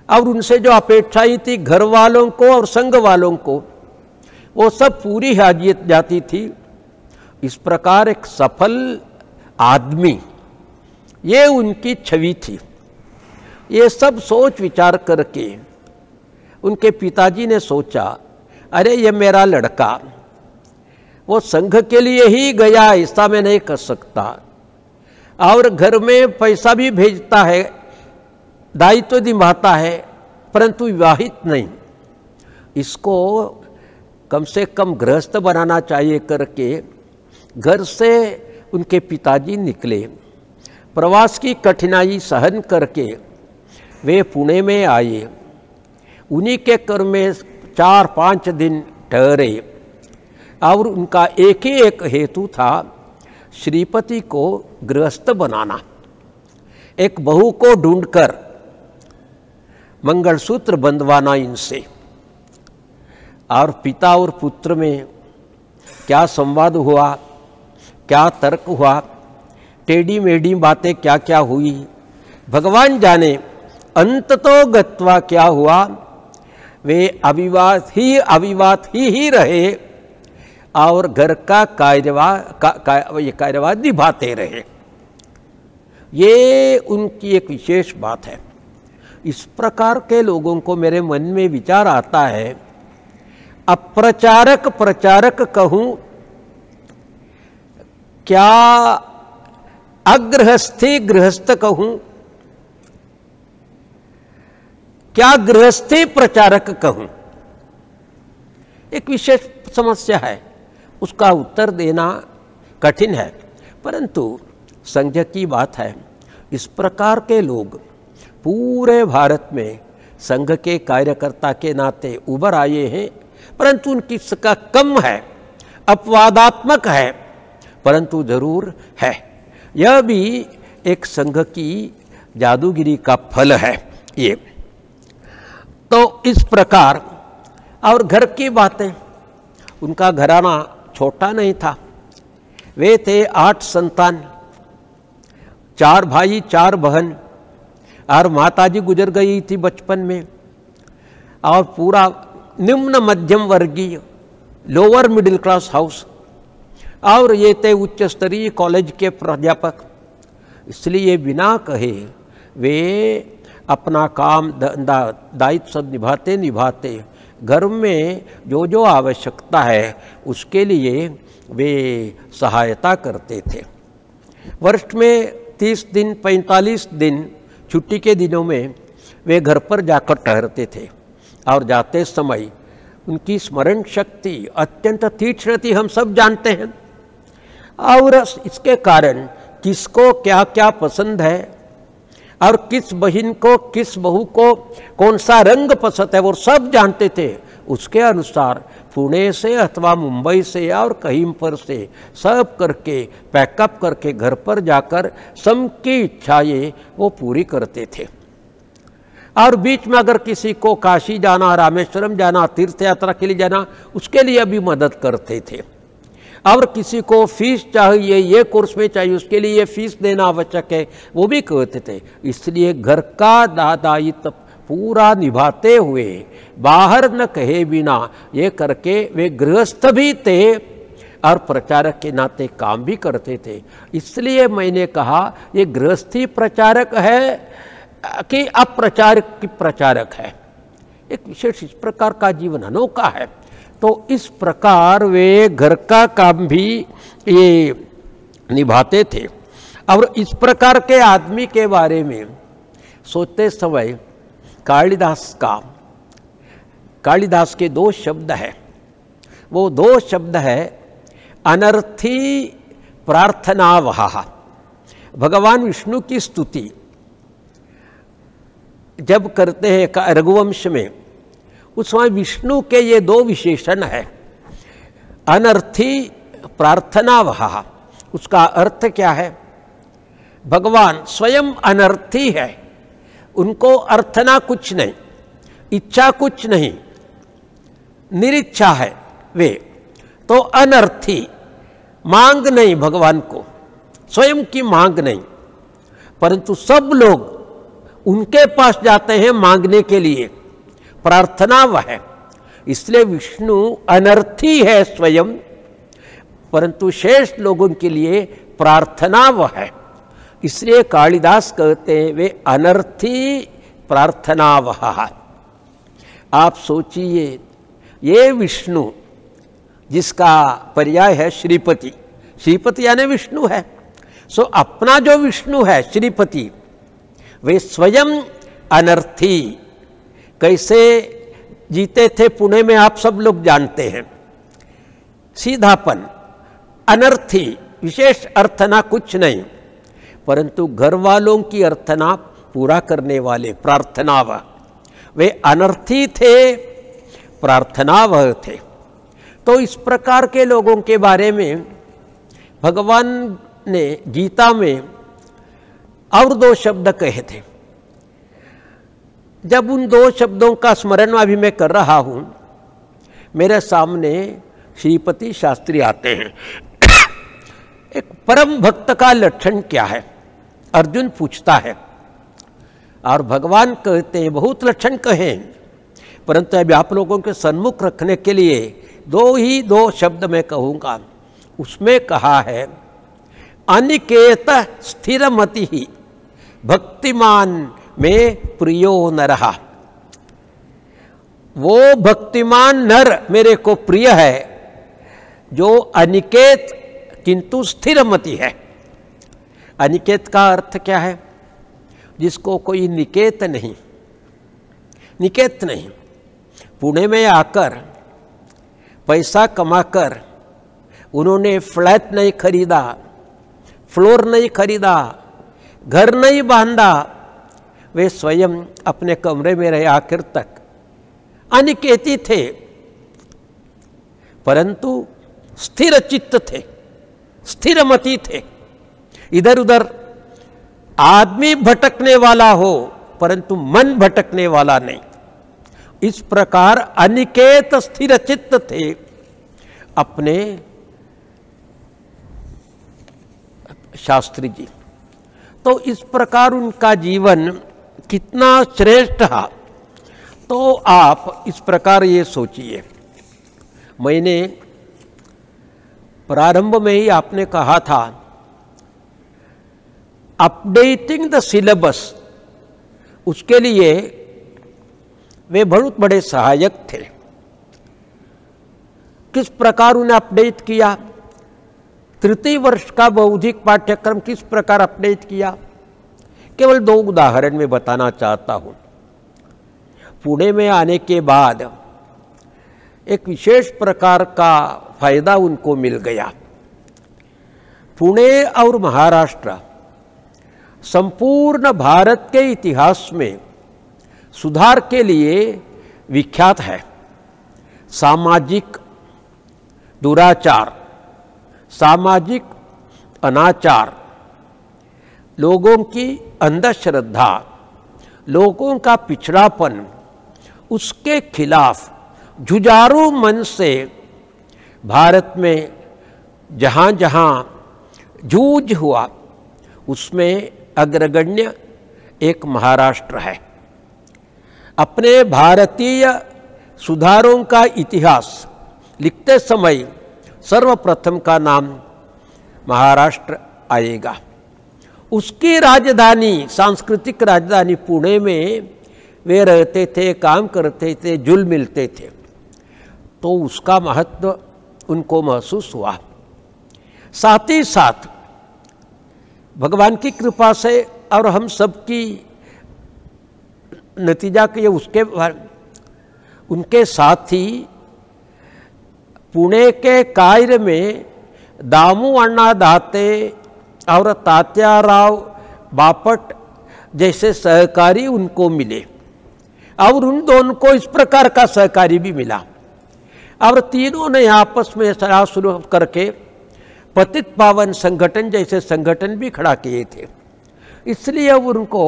और उनसे जो अपेक्षाएं थी घर वालों को और संघ वालों को, वो सब पूरी हाजियत जाती थी। इस प्रकार एक सफल आदमी, ये उनकी छवि थी। ये सब सोच विचार करके उनके पिताजी ने सोचा, अरे ये मेरा लड़का वो संघ के लिए ही गया, ऐसा मैं नहीं कर सकता, और घर में पैसा भी भेजता है, दायित्व तो निभाता है, परंतु विवाहित नहीं, इसको कम से कम गृहस्थ बनाना चाहिए करके घर से उनके पिताजी निकले। प्रवास की कठिनाई सहन करके वे पुणे में आए। उन्हीं के कर में 4-5 दिन ठहरे और उनका एक ही एक हेतु था, श्रीपति को गृहस्थ बनाना, एक बहू को ढूंढकर मंगलसूत्र बंधवाना इनसे। और पिता और पुत्र में क्या संवाद हुआ, क्या तर्क हुआ, टेढ़ी मेढ़ी बातें क्या क्या हुई, भगवान जाने। अंततो गत्वा क्या हुआ, वे अविवाद ही रहे और घर का कार्यवाह निभाते रहे। ये उनकी एक विशेष बात है। इस प्रकार के लोगों को मेरे मन में विचार आता है, अप्रचारक प्रचारक कहूं क्या, अगृहस्थी गृहस्थ कहूं क्या, गृहस्थी प्रचारक कहूं। एक विशेष समस्या है, उसका उत्तर देना कठिन है, परंतु संघ की बात है। इस प्रकार के लोग पूरे भारत में संघ के कार्यकर्ता के नाते उभर आए हैं, परंतु उनकी संख्या कम है, अपवादात्मक है, परंतु जरूर है। यह भी एक संघ की जादूगिरी का फल है ये। तो इस प्रकार, और घर की बातें, उनका घराना छोटा नहीं था। वे थे 8 संतान, 4 भाई 4 बहन, और माताजी गुजर गई थी बचपन में, और पूरा निम्न मध्यम वर्गीय लोअर मिडिल क्लास हाउस, और ये थे उच्च स्तरीय कॉलेज के प्राध्यापक। इसलिए बिना कहे वे अपना काम दायित्व सब निभाते निभाते घर में जो जो आवश्यकता है उसके लिए वे सहायता करते थे। वर्ष में 30 दिन 45 दिन छुट्टी के दिनों में वे घर पर जाकर ठहरते थे, और जाते समय उनकी स्मरण शक्ति अत्यंत तीक्ष्ण थी, हम सब जानते हैं। और इसके कारण किसको क्या क्या पसंद है और किस बहन को किस बहू को कौन सा रंग पसंद है वो सब जानते थे। उसके अनुसार पुणे से अथवा मुंबई से और कहीं पर से सब करके पैकअप करके घर पर जाकर सबकी इच्छाएं वो पूरी करते थे। और बीच में अगर किसी को काशी जाना, रामेश्वरम जाना, तीर्थ यात्रा के लिए जाना, उसके लिए भी मदद करते थे। और किसी को फीस चाहिए, ये कोर्स में चाहिए, उसके लिए ये फीस देना आवश्यक है, वो भी कहते थे। इसलिए घर का दायित्व पूरा निभाते हुए बाहर न कहे बिना ये करके वे गृहस्थ भी थे और प्रचारक के नाते काम भी करते थे। इसलिए मैंने कहा ये गृहस्थी प्रचारक है कि अप्रचारक की प्रचारक है। एक विशेष इस प्रकार का जीवन अनोखा है। तो इस प्रकार वे घर का काम भी ये निभाते थे। और इस प्रकार के आदमी के बारे में सोचते समय कालिदास के 2 शब्द हैं। वो 2 शब्द है अनर्थी प्रार्थनावह। भगवान विष्णु की स्तुति जब करते हैं रघुवंश में, उसमें विष्णु के ये 2 विशेषण है, अनर्थी प्रार्थनावह। उसका अर्थ क्या है? भगवान स्वयं अनर्थी है, उनको अर्थना कुछ नहीं, इच्छा कुछ नहीं, निरिच्छा है वे। तो अनर्थी, मांग नहीं भगवान को, स्वयं की मांग नहीं, परंतु सब लोग उनके पास जाते हैं मांगने के लिए, प्रार्थना वह है। इसलिए विष्णु अनर्थी है स्वयं, परंतु शेष लोगों के लिए प्रार्थना वह है। इसलिए कालिदास कहते हैं वे अनर्थी प्रार्थना वह। आप सोचिए, ये विष्णु जिसका पर्याय है श्रीपति, श्रीपति यानी विष्णु है। सो अपना जो विष्णु है श्रीपति, वे स्वयं अनर्थी कैसे जीते थे पुणे में आप सब लोग जानते हैं। सीधापन, अनर्थी, विशेष अर्थ ना कुछ नहीं, परंतु घर वालों की अर्थना पूरा करने वाले प्रार्थनावह, वे अनर्थी थे, प्रार्थनावह थे। तो इस प्रकार के लोगों के बारे में भगवान ने गीता में और 2 शब्द कहे थे। जब उन 2 शब्दों का स्मरण अभी मैं कर रहा हूं, मेरे सामने श्रीपति शास्त्री आते हैं। एक परम भक्त का लक्षण क्या है, अर्जुन पूछता है, और भगवान कहते हैं बहुत लक्षण कहें, परंतु अभी आप लोगों के सन्मुख रखने के लिए 2 शब्द मैं कहूँगा। उसमें कहा है अनिकेत स्थिरमति ही भक्तिमान में प्रियो नरहा। वो भक्तिमान नर मेरे को प्रिय है जो अनिकेत किंतु स्थिरमति है। अनिकेत का अर्थ क्या है? जिसको कोई निकेत नहीं, निकेत नहीं। पुणे में आकर पैसा कमाकर उन्होंने फ्लैट नहीं खरीदा, फ्लोर नहीं खरीदा, घर नहीं बांधा, वे स्वयं अपने कमरे में रहे आखिर तक, अनिकेती थे, परंतु स्थिर चित्त थे, स्थिरमति थे। इधर उधर आदमी भटकने वाला हो परंतु मन भटकने वाला नहीं। इस प्रकार अनिकेत स्थिर चित्त थे अपने शास्त्री जी। तो इस प्रकार उनका जीवन कितना श्रेष्ठ है, तो आप इस प्रकार ये सोचिए। मैंने प्रारंभ में ही आपने कहा था अपडेटिंग द सिलेबस, उसके लिए वे बहुत बड़े सहायक थे। किस प्रकार उन्हें अपडेट किया? तृतीय वर्ष का बौद्धिक पाठ्यक्रम किस प्रकार अपडेट किया, केवल 2 उदाहरण में बताना चाहता हूं। पुणे में आने के बाद एक विशेष प्रकार का फायदा उनको मिल गया। पुणे और महाराष्ट्र संपूर्ण भारत के इतिहास में सुधार के लिए विख्यात है। सामाजिक दुराचार, सामाजिक अनाचार, लोगों की अंधश्रद्धा, लोगों का पिछड़ापन, उसके खिलाफ जुझारू मन से भारत में जहाँ जहाँ जूझ हुआ उसमें अग्रगण्य एक महाराष्ट्र है। अपने भारतीय सुधारों का इतिहास लिखते समय सर्वप्रथम का नाम महाराष्ट्र आएगा। उसकी राजधानी, सांस्कृतिक राजधानी पुणे में वे रहते थे, काम करते थे, जुल मिलते थे, तो उसका महत्व उनको महसूस हुआ। साथ ही साथ भगवान की कृपा से और हम सबकी नतीजा के उनके साथ ही पुणे के कार्य में दामू अण्णा दाते और तात्याराव बापट जैसे सहकारी उनको मिले, और उन दोनों को इस प्रकार का सहकारी भी मिला, और तीनों ने आपस में सलाह शुरू करके पतित पावन संगठन जैसे संगठन भी खड़ा किए थे। इसलिए उनको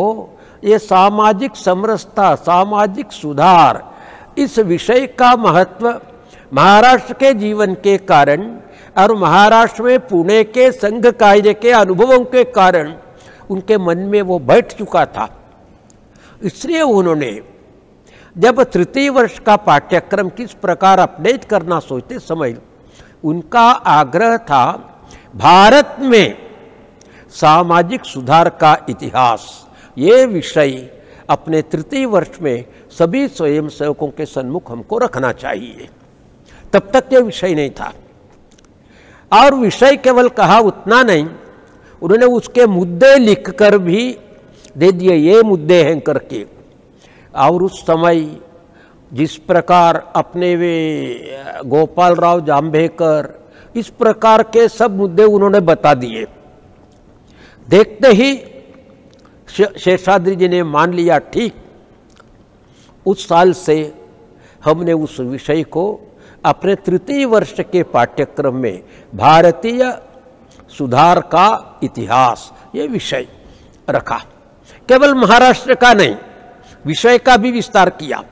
ये सामाजिक समरसता, सामाजिक सुधार, इस विषय का महत्व महाराष्ट्र के जीवन के कारण और महाराष्ट्र में पुणे के संघ कार्य के अनुभवों के कारण उनके मन में वो बैठ चुका था। इसलिए उन्होंने जब तृतीय वर्ष का पाठ्यक्रम किस प्रकार अपडेट करना सोचते समय उनका आग्रह था भारत में सामाजिक सुधार का इतिहास, ये विषय अपने तृतीय वर्ष में सभी स्वयंसेवकों के सन्मुख हमको रखना चाहिए। तब तक ये विषय नहीं था, और विषय केवल कहा उतना नहीं, उन्होंने उसके मुद्दे लिखकर भी दे दिए, ये मुद्दे हैं करके। और उस समय जिस प्रकार अपने वे गोपाल राव जाम्भेकर, इस प्रकार के सब मुद्दे उन्होंने बता दिए। देखते ही शेषाद्रि जी ने मान लिया, ठीक। उस साल से हमने उस विषय को अपने तृतीय वर्ष के पाठ्यक्रम में भारतीय सुधार का इतिहास ये विषय रखा। केवल महाराष्ट्र का नहीं, विषय का भी विस्तार किया।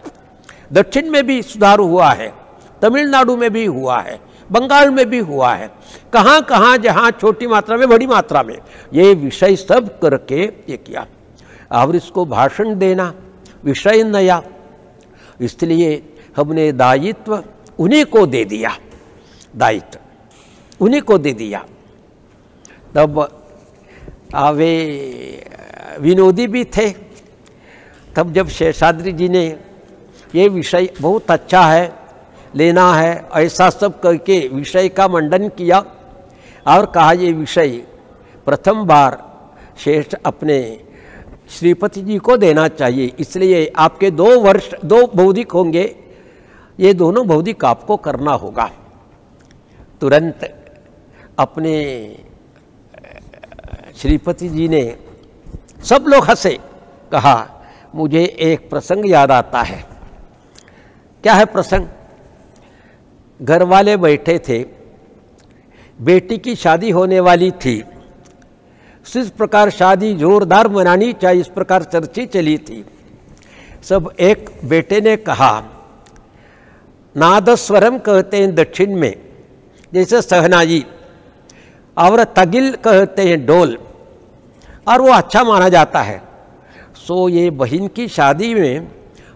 दक्षिण में भी सुधार हुआ है, तमिलनाडु में भी हुआ है, बंगाल में भी हुआ है, कहाँ कहाँ जहाँ छोटी मात्रा में बड़ी मात्रा में, ये विषय सब करके ये किया। और इसको भाषण देना विषय नया, इसलिए हमने दायित्व उन्हीं को दे दिया, दायित्व उन्हीं को दे दिया। तब वे विनोदी भी थे। तब जब शेषाद्रि जी ने ये विषय बहुत अच्छा है, लेना है, ऐसा सब करके विषय का मंडन किया और कहा ये विषय प्रथम बार शेष अपने श्रीपति जी को देना चाहिए, इसलिए आपके 2 वर्ष 2 बौद्धिक होंगे, ये दोनों बौद्धिक आपको करना होगा। तुरंत अपने श्रीपति जी ने, सब लोग हंसे, कहा मुझे एक प्रसंग याद आता है। क्या है प्रसंग? घर वाले बैठे थे, बेटी की शादी होने वाली थी, इस प्रकार शादी जोरदार मनानी चाहिए, इस प्रकार चर्चा चली थी। सब एक बेटे ने कहा, नादस्वरम कहते हैं दक्षिण में, जैसे सहनाई, और तगिल कहते हैं डोल, और वो अच्छा माना जाता है। सो ये बहन की शादी में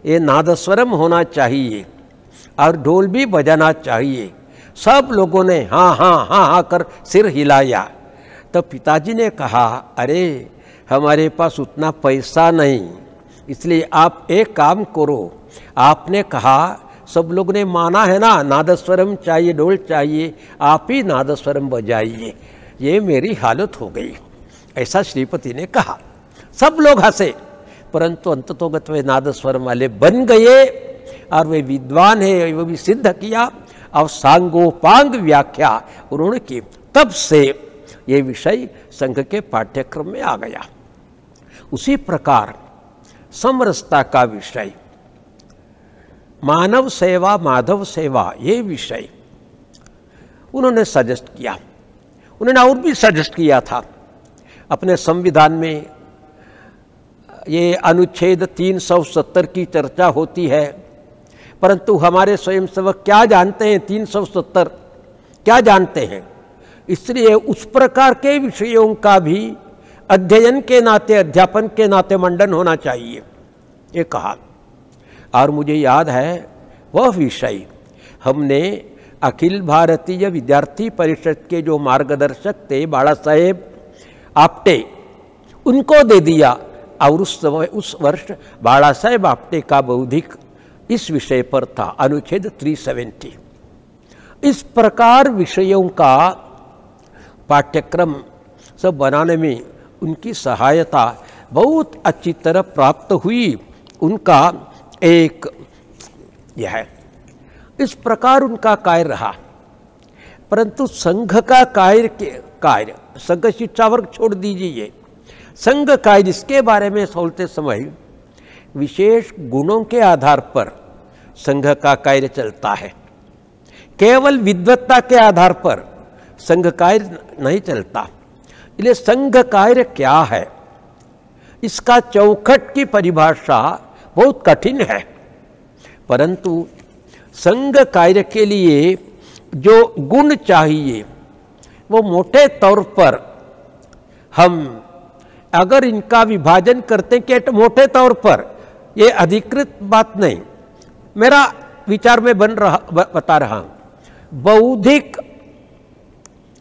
ये नादस्वरम होना चाहिए और ढोल भी बजाना चाहिए। सब लोगों ने हाँ हाँ हाँ हाँ कर सिर हिलाया। तो पिताजी ने कहा, अरे हमारे पास उतना पैसा नहीं, इसलिए आप एक काम करो, आपने कहा, सब लोग ने माना है ना, नादस्वरम चाहिए, ढोल चाहिए, आप ही नादस्वरम बजाइए। ये मेरी हालत हो गई, ऐसा श्रीपति ने कहा। सब लोग हंसे, परंतु अंततोगत वे नादस्वरम वाले बन गए और वे विद्वान है, वो भी सिद्ध किया और सांगोपांग व्याख्या उन्होंने की। तब से ये विषय संघ के पाठ्यक्रम में आ गया। उसी प्रकार समरसता का विषय, मानव सेवा माधव सेवा, ये विषय उन्होंने सजेस्ट किया। उन्होंने और भी सजेस्ट किया था अपने संविधान में। ये अनुच्छेद 370 की चर्चा होती है, परंतु हमारे स्वयंसेवक क्या जानते हैं 370 क्या जानते हैं, इसलिए उस प्रकार के विषयों का भी अध्ययन के नाते, अध्यापन के नाते मंडन होना चाहिए, ये कहा। और मुझे याद है वह विषय हमने अखिल भारतीय विद्यार्थी परिषद के जो मार्गदर्शक थे बाला साहेब आप्टे, उनको दे दिया। और उस वर्ष बाला साहेब आप्टे का बौद्धिक इस विषय पर था, अनुच्छेद 370। इस प्रकार विषयों का पाठ्यक्रम सब बनाने में उनकी सहायता बहुत अच्छी तरह प्राप्त हुई। उनका एक यह है, इस प्रकार उनका कार्य रहा। परंतु संघ का कार्य संघ शिक्षा वर्ग छोड़ दीजिए, संघ कार्य इसके बारे में सोचते समय विशेष गुणों के आधार पर संघ का कार्य चलता है, केवल विद्वत्ता के आधार पर संघ कार्य नहीं चलता। इसलिए संघ कार्य क्या है, इसका चौखट की परिभाषा बहुत कठिन है, परंतु संघ कार्य के लिए जो गुण चाहिए वो मोटे तौर पर हम अगर इनका विभाजन करते कि मोटे तौर पर, ये अधिकृत बात नहीं, मेरा विचार में बता रहा हूं। बौद्धिक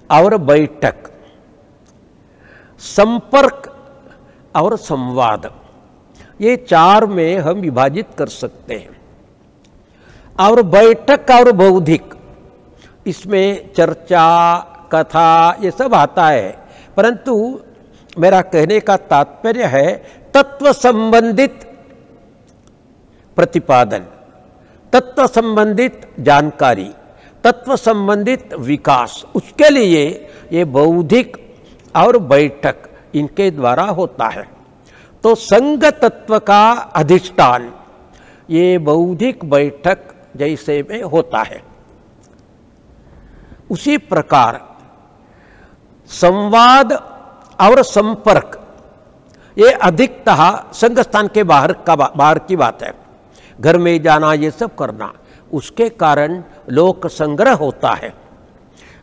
और बैठक, संपर्क और संवाद, ये 4 में हम विभाजित कर सकते हैं। और बैठक और बौद्धिक, इसमें चर्चा कथा ये सब आता है, परंतु मेरा कहने का तात्पर्य है तत्व संबंधित प्रतिपादन, तत्व संबंधित जानकारी, तत्व संबंधित विकास, उसके लिए ये बौद्धिक और बैठक इनके द्वारा होता है। तो संघ तत्व का अधिष्ठान ये बौद्धिक बैठक जैसे में होता है। उसी प्रकार संवाद और संपर्क ये अधिकतः संघ स्थान के बाहर की बात है। घर में जाना, ये सब करना, उसके कारण लोक संग्रह होता है।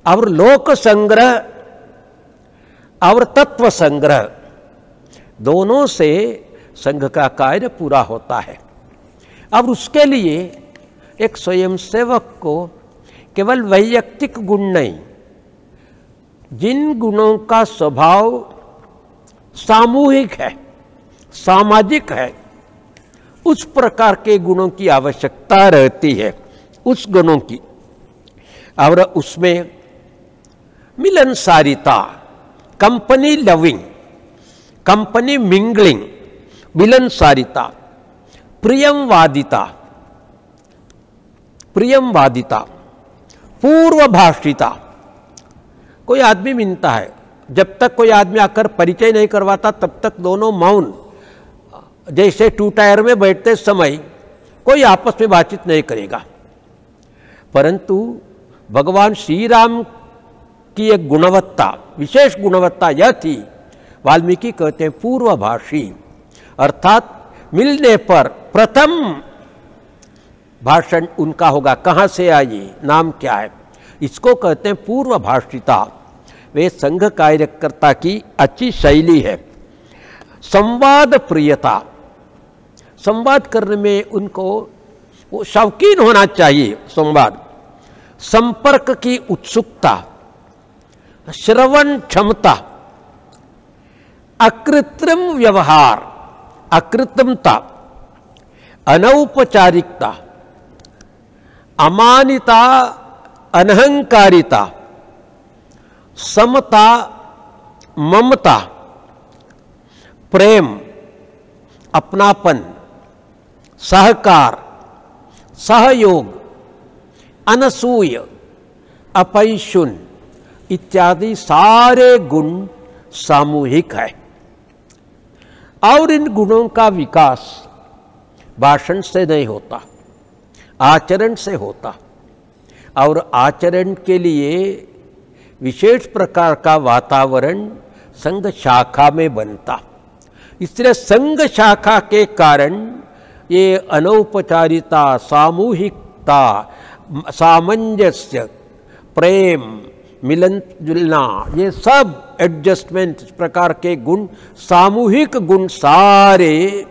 और लोक संग्रह और तत्व संग्रह दोनों से संघ का कार्य पूरा होता है। अब उसके लिए एक स्वयंसेवक को केवल वैयक्तिक गुण नहीं, जिन गुणों का स्वभाव सामूहिक है, सामाजिक है, उस प्रकार के गुणों की आवश्यकता रहती है, उस गुणों की। और उसमें मिलनसारिता, कंपनी लविंग, कंपनी मिंगलिंग, मिलनसारिता, प्रियमवादिता, पूर्वभाषिता। कोई आदमी मिलता है, जब तक कोई आदमी आकर परिचय नहीं करवाता तब तक दोनों मौन, जैसे टू टायर में बैठते समय कोई आपस में बातचीत नहीं करेगा। परंतु भगवान श्री राम की एक गुणवत्ता, विशेष गुणवत्ता यह थी, वाल्मीकि कहते हैं पूर्वभाषी, अर्थात मिलने पर प्रथम भाषण उनका होगा, कहाँ से आइए, नाम क्या है, इसको कहते हैं पूर्वभाषिता। वे संघ कार्यकर्ता की अच्छी शैली है। संवाद प्रियता, संवाद करने में उनको वो शौकीन होना चाहिए। संवाद, संपर्क की उत्सुकता, श्रवण क्षमता, अकृत्रिम व्यवहार, अकृत्रिमता, अनौपचारिकता, अमानिता, अनहंकारिता, समता, ममता, प्रेम, अपनापन, सहकार, सहयोग, अनसूय, अपैशुन इत्यादि सारे गुण सामूहिक है। और इन गुणों का विकास भाषण से नहीं होता, आचरण से होता। और आचरण के लिए विशेष प्रकार का वातावरण संघ शाखा में बनता। इसलिए संघ शाखा के कारण ये अनौपचारिकता, सामूहिकता, सामंजस्य, प्रेम, मिलन जुलना, ये सब एडजस्टमेंट, इस प्रकार के गुण, सामूहिक गुण सारे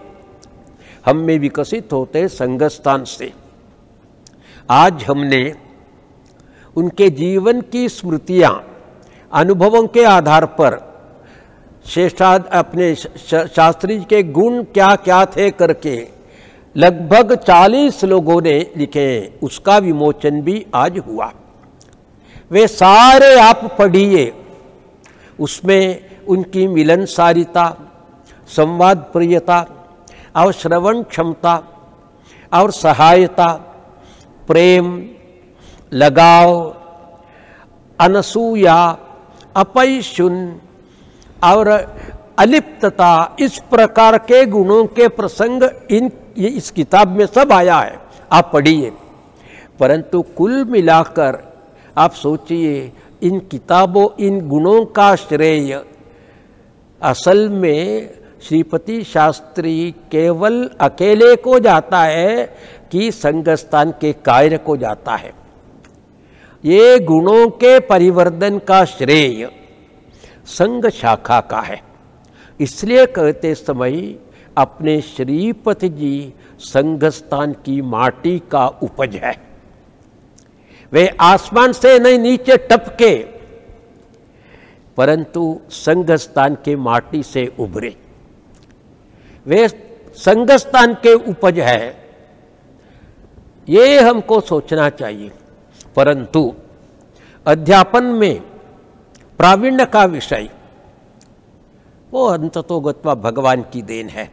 हम में विकसित होते संघ स्थान से। आज हमने उनके जीवन की स्मृतियाँ, अनुभवों के आधार पर अपने शास्त्री के गुण क्या क्या थे करके लगभग 40 लोगों ने लिखे, उसका विमोचन भी आज हुआ। वे सारे आप पढ़िए, उसमें उनकी मिलनसारिता, संवाद प्रियता और श्रवण क्षमता और सहायता, प्रेम, लगाव, अनसूया, अपैशुन और अलिप्तता, इस प्रकार के गुणों के प्रसंग इस किताब में सब आया है, आप पढ़िए। परंतु कुल मिलाकर आप सोचिए, इन किताबों, इन गुणों का श्रेय असल में श्रीपति शास्त्री केवल अकेले को जाता है कि संघ स्थान के कार्य को जाता है। ये गुणों के परिवर्धन का श्रेय संघ शाखा का है। इसलिए कहते समय अपने श्रीपति जी संघ स्थान की माटी का उपज है। वे आसमान से नहीं नीचे टपके, परंतु संघ स्थान के माटी से उभरे। वे संघ स्थान के उपज है, ये हमको सोचना चाहिए। परंतु अध्यापन में प्रावीण्य का विषय वो अंततोगत्वा भगवान की देन है।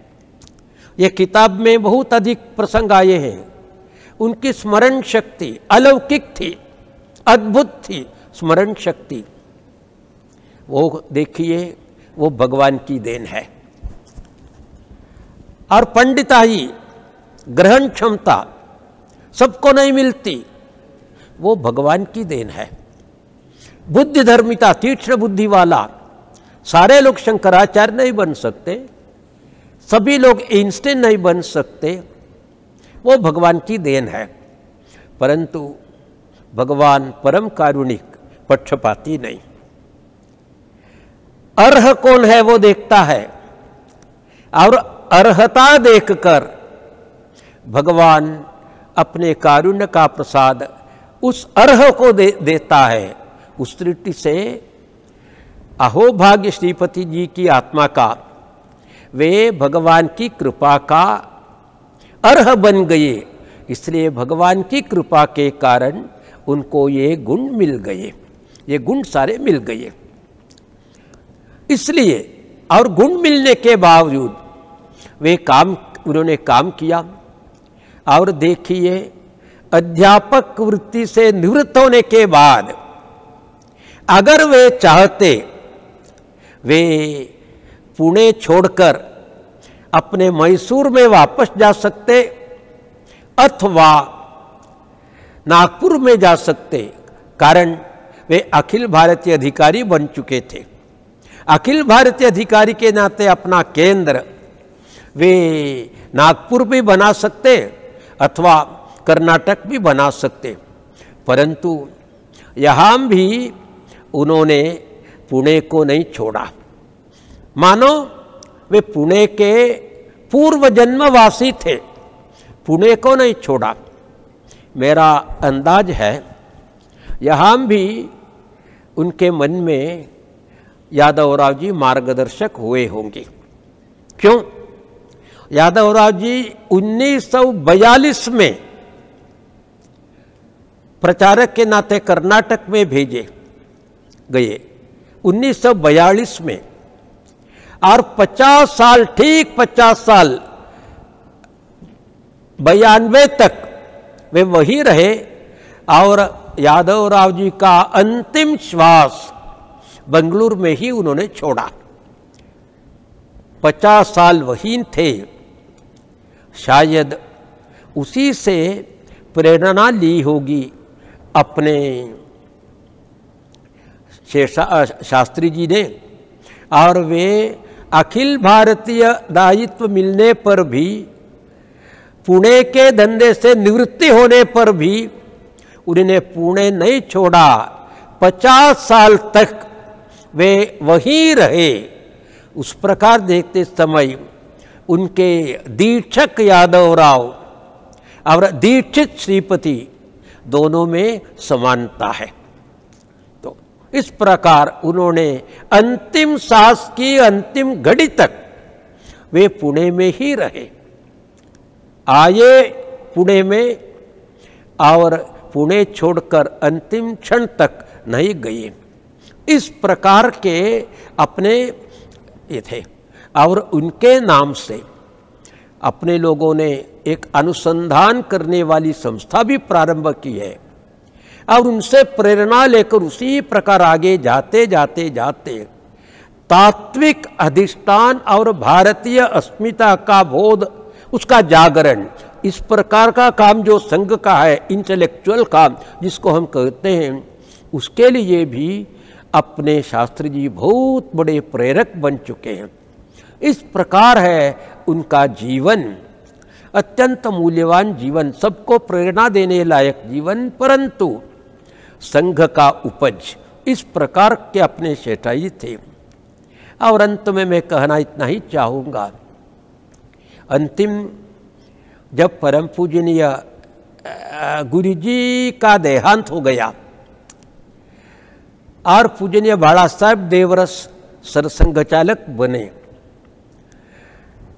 ये किताब में बहुत अधिक प्रसंग आए हैं। उनकी स्मरण शक्ति अलौकिक थी, अद्भुत थी स्मरण शक्ति। वो देखिए, वो भगवान की देन है। और पंडिताई, ग्रहण क्षमता सबको नहीं मिलती, वो भगवान की देन है। बुद्धि धर्मिता, तीक्ष्ण बुद्धि वाला, सारे लोग शंकराचार्य नहीं बन सकते, सभी लोग आइंस्टाइन नहीं बन सकते, वो भगवान की देन है। परंतु भगवान परम कारुणिक, पक्षपाती नहीं। अर्ह कौन है वो देखता है, और अर्हता देखकर भगवान अपने कारुण्य का प्रसाद उस अर्ह को देता है। उस दृष्टि से अहोभाग्य श्रीपति जी की आत्मा का, वे भगवान की कृपा का अर्ह बन गए। इसलिए भगवान की कृपा के कारण उनको ये गुण मिल गए, ये गुण सारे मिल गए। इसलिए और गुण मिलने के बावजूद वे उन्होंने काम किया। और देखिए, अध्यापक वृत्ति से निवृत्त होने के बाद अगर वे चाहते, वे पुणे छोड़कर अपने मैसूर में वापस जा सकते अथवा नागपुर में जा सकते, कारण वे अखिल भारतीय अधिकारी बन चुके थे। अखिल भारतीय अधिकारी के नाते अपना केंद्र वे नागपुर भी बना सकते अथवा कर्नाटक भी बना सकते, परंतु यहाँ भी उन्होंने पुणे को नहीं छोड़ा। मानो वे पुणे के पूर्व जन्मवासी थे, पुणे को नहीं छोड़ा। मेरा अंदाज है यहाँ भी उनके मन में यादवराव जी मार्गदर्शक हुए होंगे। क्यों? यादवराव जी 1942 में प्रचारक के नाते कर्नाटक में भेजे गए, 1942 में, और 50 साल, ठीक 50 साल, 92 तक वे वही रहे। और यादवराव जी का अंतिम श्वास बेंगलुरु में ही उन्होंने छोड़ा। 50 साल वहीं थे। शायद उसी से प्रेरणा ली होगी अपने शास्त्री जी ने, और वे अखिल भारतीय दायित्व मिलने पर भी, पुणे के धंधे से निवृत्ति होने पर भी उन्हें पुणे नहीं छोड़ा। 50 साल तक वे वहीं रहे। उस प्रकार देखते समय उनके दीक्षक यादवराव और दीक्षित श्रीपति दोनों में समानता है। तो इस प्रकार उन्होंने अंतिम सांस की अंतिम घड़ी तक वे पुणे में ही रहे। आए पुणे में और पुणे छोड़कर अंतिम क्षण तक नहीं गए। इस प्रकार के अपने ये थे। और उनके नाम से अपने लोगों ने एक अनुसंधान करने वाली संस्था भी प्रारंभ की है, और उनसे प्रेरणा लेकर उसी प्रकार आगे जाते जाते जाते तात्विक अधिष्ठान और भारतीय अस्मिता का बोध, उसका जागरण, इस प्रकार का काम जो संघ का है, इंटेलेक्चुअल काम जिसको हम कहते हैं, उसके लिए भी अपने शास्त्री जी बहुत बड़े प्रेरक बन चुके हैं। इस प्रकार है उनका जीवन, अत्यंत मूल्यवान जीवन, सबको प्रेरणा देने लायक जीवन, परंतु संघ का उपज। इस प्रकार के अपने सेठाई थे। और अंत में मैं कहना इतना ही चाहूँगा, अंतिम जब परम पूजनीय गुरु जी का देहांत हो गया और पूजनीय बाला साहब देवरस सरसंघ चालक बने,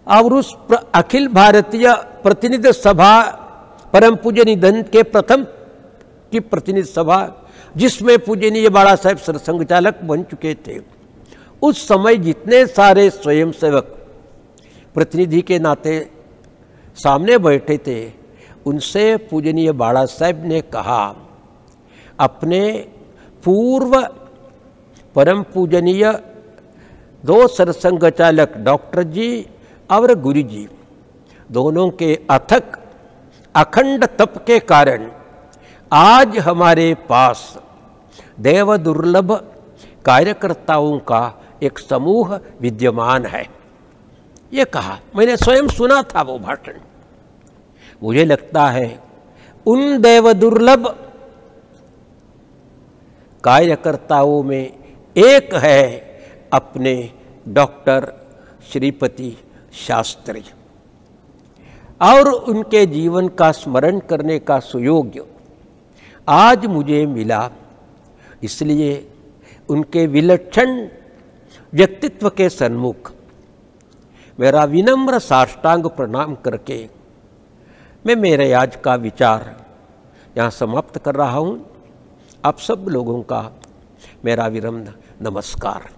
और उस अखिल भारतीय प्रतिनिधि सभा परम पूजनीय दंत के प्रथम की प्रतिनिधि सभा, जिसमें पूजनीय बाला साहब सरसंघ चालक बन चुके थे, उस समय जितने सारे स्वयंसेवक प्रतिनिधि के नाते सामने बैठे थे, उनसे पूजनीय बाला साहब ने कहा, अपने पूर्व परम पूजनीय दो सरसंघ चालक डॉक्टर जी और गुरु जी दोनों के अथक अखंड तप के कारण आज हमारे पास देव दुर्लभ कार्यकर्ताओं का एक समूह विद्यमान है। ये कहा, मैंने स्वयं सुना था वो भाषण। मुझे लगता है उन देव दुर्लभ कार्यकर्ताओं में एक है अपने डॉक्टर श्रीपति शास्त्री, और उनके जीवन का स्मरण करने का सुयोग आज मुझे मिला। इसलिए उनके विलक्षण व्यक्तित्व के सन्मुख मेरा विनम्र साष्टांग प्रणाम करके मैं मेरे आज का विचार यहाँ समाप्त कर रहा हूँ। आप सब लोगों का मेरा विनम्र नमस्कार।